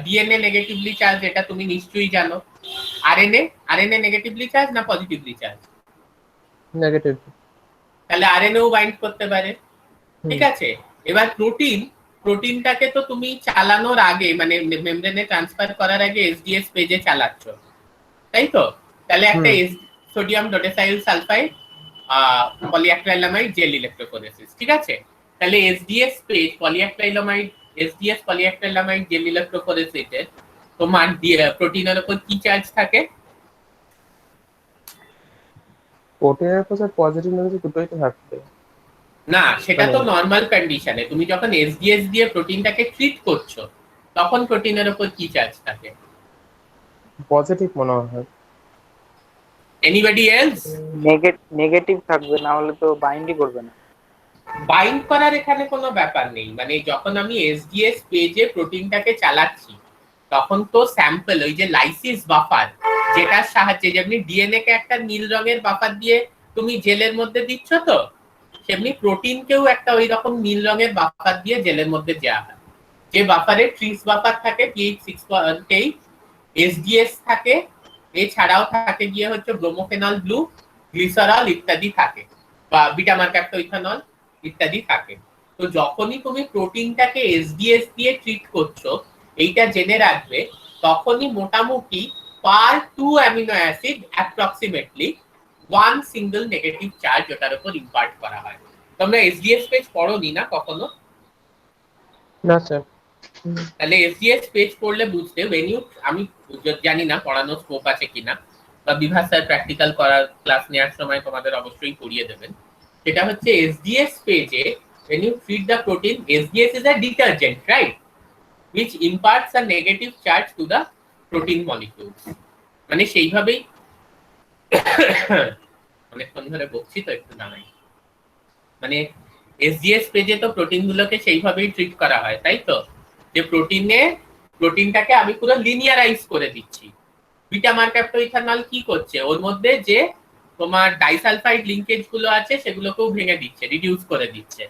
ডিএনএ নেগেটিভলি চার্জ, এটা তুমি নিশ্চয়ই জানো। আরএনএ নেগেটিভলি চার্জ না পজিটিভলি চার্জ? নেগেটিভ। তাহলে আরএনএও বাইন্ড করতে পারে, ঠিক আছে। এবার প্রোটিনটাকে তো তুমি চালানোর আগে মানে মেমব্রেনে ট্রান্সফার করার আগে এসডিএস পেজে চালাচ্ছ, তাই তো? তাহলে একটা sodium dodecyl sulphide polyacrylamide gel electrophoresis, ঠিক আছে। তাহলে এসডিএস পেজ পলিঅ্যাক্রিলামাইড জেল ইলেক্ট্রোফোরেসিসে তোমার প্রোটিনের উপর কি চার্জ থাকে? প্রোটিনের উপর পজিটিভ নেগেটিভ দুটোই তো থাকবে না, সেটা তো নরমাল কন্ডিশনে। তুমি যখন এসডিএস দিয়ে প্রোটিনটাকে ট্রিট করছো তখন প্রোটিনের উপর কি চার্জ থাকে? পজিটিভ মনে হয়। Anybody else? নেগেটিভ থাকবে, না হলে তো বাইন্ডই করবে না। বাইন্ড করার এখানে কোনো ব্যাপার নেই, মানে যখন আমি এসডিএস পেজে প্রোটিনটাকে চালাচ্ছি তখন তো স্যাম্পল ওই যে লাইসিস বাফার, যেটার সাহায্যে যেমনি ডিএনএ কে একটা নীল রঙের বাফার দিয়ে তুমি জেলের মধ্যে দিচ্ছ, তো সেমনি প্রোটিনকেও একটা ওই রকম নীল রঙের বাফার দিয়ে জেলের মধ্যে দেওয়া হয়। যে বাফারে ট্রিস বাফার থাকে pH 6.8, এসডিএস থাকে, এছাড়াও থাকে গিয়ে হচ্ছে ব্রোমোফেনল ব্লু, গ্লিসারল ইত্যাদি থাকে, বা বিটা মার্ক্যাপটোইথানল ইত্যাদি থাকে। তো যখনই তুমি প্রোটিনটাকে এসডিএস দিয়ে ট্রিট করছো, এইটা জেনে রাখবে, তখনই মোটামুটি পার 2 amino acid approximately 1 single negative charge ওটার উপর ইম্পার্ট করা হয়। তোমরা এসডিএস পেজ পড়োনি না কখনো? না স্যার। তাহলে এসডিএস পেজ পড়লে বুঝতে, আমি জানি না পড়ানোর স্কোপ আছে কিনা, বা বিভাস স্যার প্র্যাকটিক্যাল করার ক্লাস নেওয়ার সময় তোমাদের অবশ্যই পড়িয়ে দেবেন। সেটা হচ্ছে এসডিএস পেজে when you feed the protein, SDS is a detergent, right, which imparts a negative charge to the protein molecules. মানে সেইভাবেই অনেকক্ষণ ধরে বকছি তো একটু জানাই, মানে এসডিএস পেজে তো প্রোটিন গুলোকে সেইভাবেই ট্রিট করা হয়, তাই তো? যে প্রোটিনটাকে আমি পুরো লিনিয়ারাইজ করে দিচ্ছি। বিটা মার্ক্যাপটোইথানল কি করছে, ওর মধ্যে যে তোমার ডাইসালফাইড লিঙ্কেজ গুলো আছে সেগুলোকেও ভেঙে দিচ্ছে, রিডিউস করে দিচ্ছে,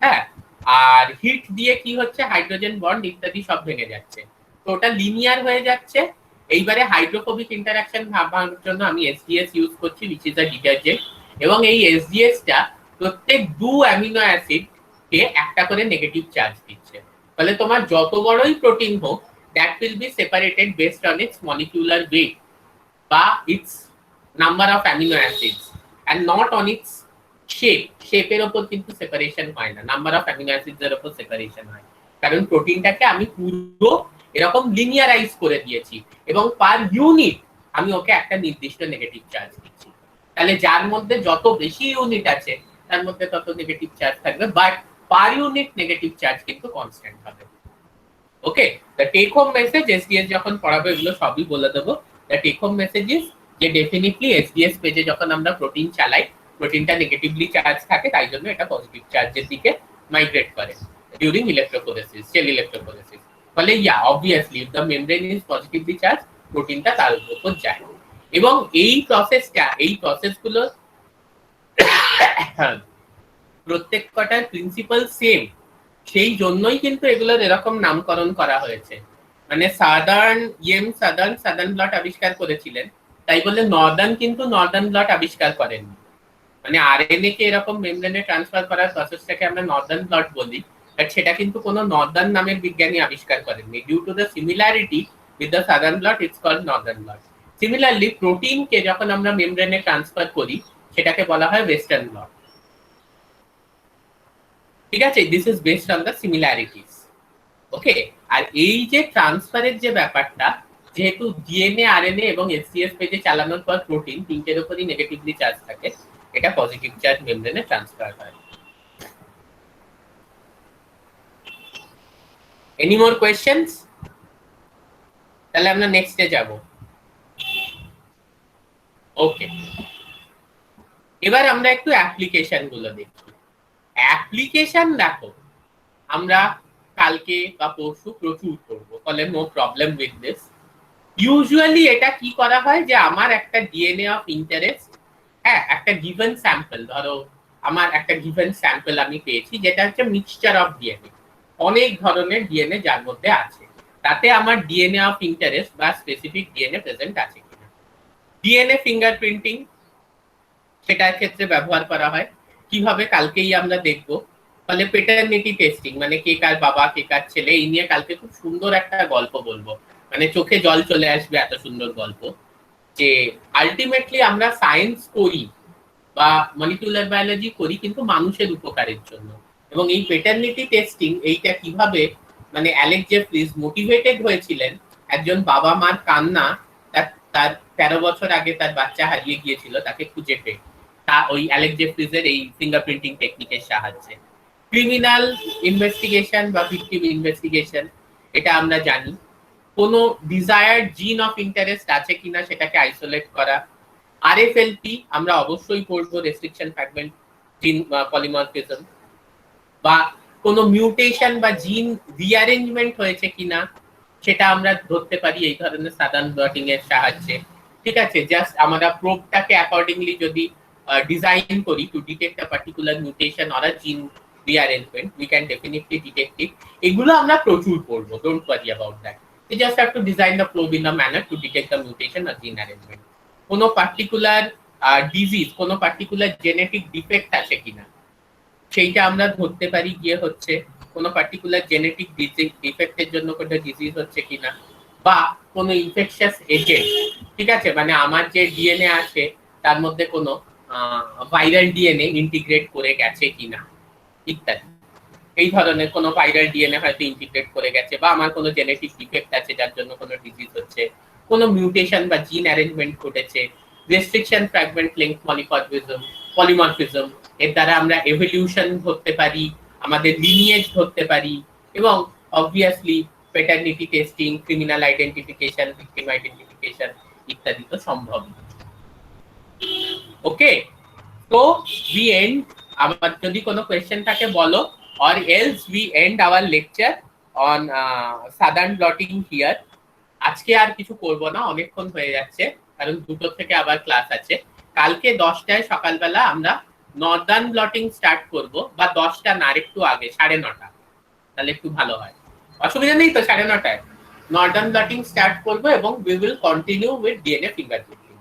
হ্যাঁ। আর হিট দিয়ে কি হচ্ছে, হাইড্রোজেন বন্ড ইত্যাদি সব ভেঙে যাচ্ছে, তো ওটা লিনিয়ার হয়ে যাচ্ছে। এইবারে হাইড্রোফোবিক ইন্টারঅ্যাকশন ভাবার জন্য আমি এসডিএস ইউজ করছি, which is a detergent, এবং এই এসডিএস টা প্রত্যেক 2 অ্যামিনো অ্যাসিড কে একটা করে নেগেটিভ চার্জ দিচ্ছে। ফলে তোমার যত বড়ই প্রোটিন হোক, that will be separated based on its molecular weight বা its number of amino acids and not on its শেপের উপর কিন্তু সেপারেশন হয় না, নাম্বার অফ অ্যামিনো অ্যাসিডস এর উপর সেপারেশন হয়। কারণ প্রোটিনটাকে আমি পুরো এরকম লিনিয়ারাইজ করে দিয়েছি এবং পার ইউনিট আমি ওকে একটা নির্দিষ্ট নেগেটিভ চার্জ দিচ্ছি। তাহলে যার মধ্যে যত বেশি ইউনিট আছে তার মধ্যে তত নেগেটিভ চার্জ থাকবে, but per unit negative charge কিন্তু কনস্ট্যান্ট হবে। Okay, the take home message, SDS যখন পড়াবো এগুলো সবই বলে দেবো। The take home message is যে ডেফিনেটলি এসডিএস পেজে যখন আমরা প্রোটিন চালাই, প্রোটিনটা নেগেটিভলি চার্জ থাকে, তাই জন্য এটা পজিটিভ চার্জের দিকে মাইগ্রেট করে ডিউরিং ইলেক্ট্রোফোরেসিস, সেল ইলেক্ট্রোফোরেসিস। ফলে obviously if the membrane is positively charge, প্রোটিনটা তার উপর যায়। এবং এই প্রসেসগুলো প্রত্যেক কটার প্রিন্সিপাল সেম, সেই জন্যই কিন্তু এগুলোর এরকম নামকরণ করা হয়েছে। মানে সাদার্ন ব্লট আবিষ্কার করেছিলেন, তাই বলে নর্দার্ন কিন্তু নর্দার্ন ব্লট আবিষ্কার করেননি। মানে আরএনএ কে এরকম মেমব্রেনে ট্রান্সফার করার প্রসেসটাকে আমরা নর্দার্ন ব্লট বলি, বাট সেটা কিন্তু কোনো নর্দার্ন নামের বিজ্ঞানী আবিষ্কার করেননি। Due to the similarity with the southern blot, it's called northern blot. Similarly প্রোটিনকে যখন আমরা মেমব্রেনে ট্রান্সফার করি সেটাকে বলা হয় ওয়েস্টার্ন ব্লট। ঠিক আছে, this is based on the similarities. Okay, আর এই যে ট্রান্সফারের যে ব্যাপারটা, যেহেতু ডিএনএ, আরএনএ এবং এসসিএস পেজে চালানোর পর প্রোটিন তিনটের উপরই নেগেটিভলি চার্জ থাকে, এটা পজিটিভ চার্জ মেমব্রেনে ট্রান্সফার হয়। Any more questions? তাহলে আমরা নেক্সটে যাব। ওকে, এবার আমরা একটু অ্যাপ্লিকেশন গুলো দেখি। অ্যাপ্লিকেশন দেখো আমরা কালকে বা পরশু প্রচুর করবো, ফলে no problem with this. Usually এটা কি করা হয় যে আমার একটা ডিএনএ অফ ইন্টারেস্ট, হ্যাঁ, একটা গিভেন স্যাম্পল, ধরো আমার একটা গিভেন স্যাম্পল আমি পেয়েছি যেটা হচ্ছে মিক্সচার অফ ডিএনএ, অনেক ধরনের ডিএনএ যার মধ্যে আছে, তাতে আমার ডিএনএ অফ ইন্টারেস্ট বা স্পেসিফিক ডিএনএ প্রেজেন্ট আছে কিনা। ডিএনএ ফিঙ্গারপ্রিন্টিং সেটার ক্ষেত্রে ব্যবহার করা হয় কিভাবে কালকেই আমরা দেখবো। ফলে পেটার্নিটি টেস্টিং, মানে কে কার বাবা কে কার ছেলে, এই নিয়ে কালকে খুব সুন্দর একটা গল্প বলবো, মানে চোখে জল চলে আসবে, এত সুন্দর গল্প। যে আলটিমেটলি আমরা সায়েন্স করি বা মলিকুলার বায়োলজি করি কিন্তু মানুষের উপকারের জন্য, এবং এই পেটার্নিটি টেস্টিং এইটা কিভাবে, মানে অ্যালেক্স জেফ্রিজ মোটিভেটেড হয়েছিলেন একজন বাবা মার কান্না, তার 13 বছর আগে তার বাচ্চা হারিয়ে গিয়েছিল, তাকে খুঁজে পেয়ে তা ওই অ্যালেক্স জেফ্রিজের এই ফিঙ্গারপ্রিন্টিং টেকনিকের সাহায্যে। ক্রিমিনাল ইনভেস্টিগেশন বা ভিকটিম ইনভেস্টিগেশন, এটা আমরা জানি। কোনো ডিজায়ার্ড জিন অফ ইন্টারেস্ট আছে কিনা সেটাকে আইসোলেট করা। আরএফএলপি আমরা অবশ্যই পড়বো, রেস্ট্রিকশন ফ্র্যাগমেন্ট জিন পলিমরফিজম, বা কোনো মিউটেশন বা জিন রিঅ্যারেঞ্জমেন্ট হয়েছে কিনা সেটা আমরা ধরতে পারি এই ধরনের সাদার্ন ব্লটিং এর সাহায্যে। ঠিক আছে, জাস্ট আমরা প্রোবটাকে অ্যাকর্ডিংলি যদি ডিজাইন করি to detect a particular mutation or a জিন rearrangement, we can definitely detect it. এগুলো আমরা প্রচুর পড়বো, don't worry about that. You just have to design the probe in a manner to detect the mutation or gene arrangement. কোনো particular disease, কোনো particular genetic defect আছে কিনা সেইটা আমরা ধরতে পারি গিয়ে হচ্ছে কোনো পার্টিকুলার জেনেটিক ডিফেক্টের জন্য কোনো ডিজিজ হচ্ছে কিনা, বা কোনো ইনফেকশাস এজেন্ট, ঠিক আছে, মানে আমার যে ডিএনএ আছে তার মধ্যে কোনো ভাইরাল ডিএনএ ইন্টিগ্রেট করে গেছে কিনা ইত্যাদি। এই ধরনের কোনো ভাইরাল ডিএনএ হয়তো ইন্টিগ্রেট করে গেছে, বা আমার কোনো জেনেটিক ডিফেক্ট আছে যার জন্য কোনো ডিজিজ হচ্ছে, কোনো মিউটেশন বা জিন অ্যারেঞ্জমেন্ট ঘটেছে, রেস্ট্রিকশন ফ্র্যাগমেন্ট লেংথ পলিমরফিজম, এর দ্বারা আমরা এভলিউশন ধরতে পারি, আমাদের লিনিয়েজ ধরতে পারি, এবং obviously paternity testing, criminal identification, victim identification ইত্যাদি তো সম্ভব। ওকে, তো উই এন্ড, আমার যদি কোনো কোয়েশ্চেন থাকে বলো, or else we end our lecture on southern blotting here. আজকে আর কিছু করব না, অনেকক্ষণ হয়ে যাচ্ছে, কারণ 2টো থেকে আবার ক্লাস আছে। কালকে 10টায় সকালবেলা আমরা নর্দার্ন ব্লটিং স্টার্ট করব, বা 10টা না, একটু আগে 9:30, তাহলে একটু ভালো হয়। অসুবিধা নেই তো? 9:30টায় নর্দার্ন ব্লটিং স্টার্ট করব এবং we will continue with DNA fingerprinting.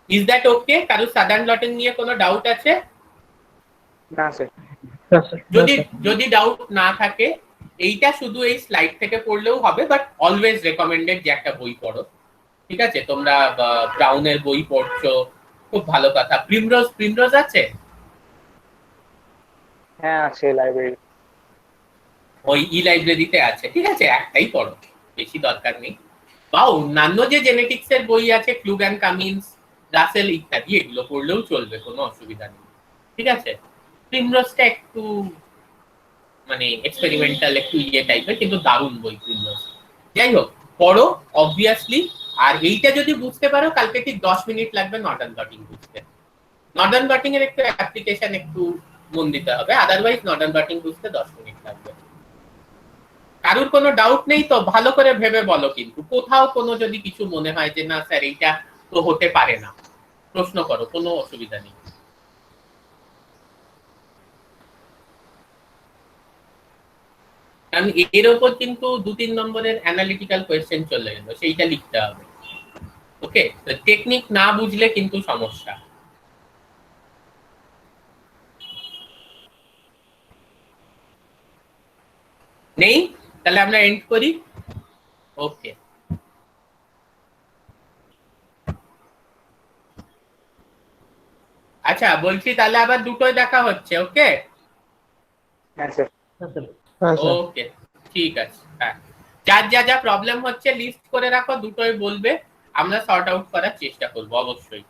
Is that okay? কারো সাদার্ন ব্লটিং নিয়ে কোনো ডাউট আছে? না স্যার। যদি ডাউট না থাকে, এইটা শুধু এই স্লাইড থেকে পড়লেও হবে, বাট অলওয়েজ রেকমেন্ডেড যে একটা বই পড়ো। ঠিক আছে, তোমরা ব্রাউনের বই পড়ছো, খুব ভালো কথা। প্রিমরোজ আছে? হ্যাঁ আছে, লাইব্রেরি, ওই ই লাইব্রেরিতে আছে। ঠিক আছে, একটাই পড়ো, বেশি দরকার নেই। বা অন্যান্য যে জেনেটিক্স এর বই আছে, ক্লুগ্যান, কামিন্স, রাসেল ইত্যাদি, এগুলো পড়লেও চলবে, কোনো অসুবিধা নেই। ঠিক আছে, প্রিমরোজটা একটু মানে এক্সপেরিমেন্টাল, একটু ইয়ে টাইপের, কিন্তু দারুণ বই প্রিমরোজ। যাই হোক, পড়ো অবভিয়াসলি। আর এইটা যদি বুঝতে পারো, কালকে ঠিক 10 মিনিট লাগবে নর্দার্ন ব্লটিং বুঝতে। নর্দার্ন ব্লটিং এর একটু অ্যাপ্লিকেশন একটু মন দিতে হবে, আদারওয়াইজ নর্দার্ন ব্লটিং বুঝতে 10 মিনিট লাগবে। কারোর কোনো ডাউট নেই তো? ভালো করে ভেবে বলো, কিন্তু কোথাও কোনো যদি কিছু মনে হয় যে না স্যার এইটা তো হতে পারে না, প্রশ্ন করো, কোনো অসুবিধা নেই। কারণ এর ওপর কিন্তু 2-3 নম্বরের অ্যানালিটিক্যাল কোয়েশ্চেন চলে গেল, সেইটা লিখতে হবে। ওকে, টেকনিক না বুঝলে কিন্তু সমস্যা। নেই? তাহলে আমরা এন্ড করি। ওকে, আচ্ছা বলছি তাহলে আবার দুটোই দেখা হচ্ছে। ওকে হ্যাঁ স্যার। হ্যাঁ স্যার। ওকে, ঠিক আছে। হ্যাঁ, যার যা যা প্রবলেম হচ্ছে লিস্ট করে রাখো, দুটোই বলবে, আমরা সর্ট আউট করার চেষ্টা করবো অবশ্যই।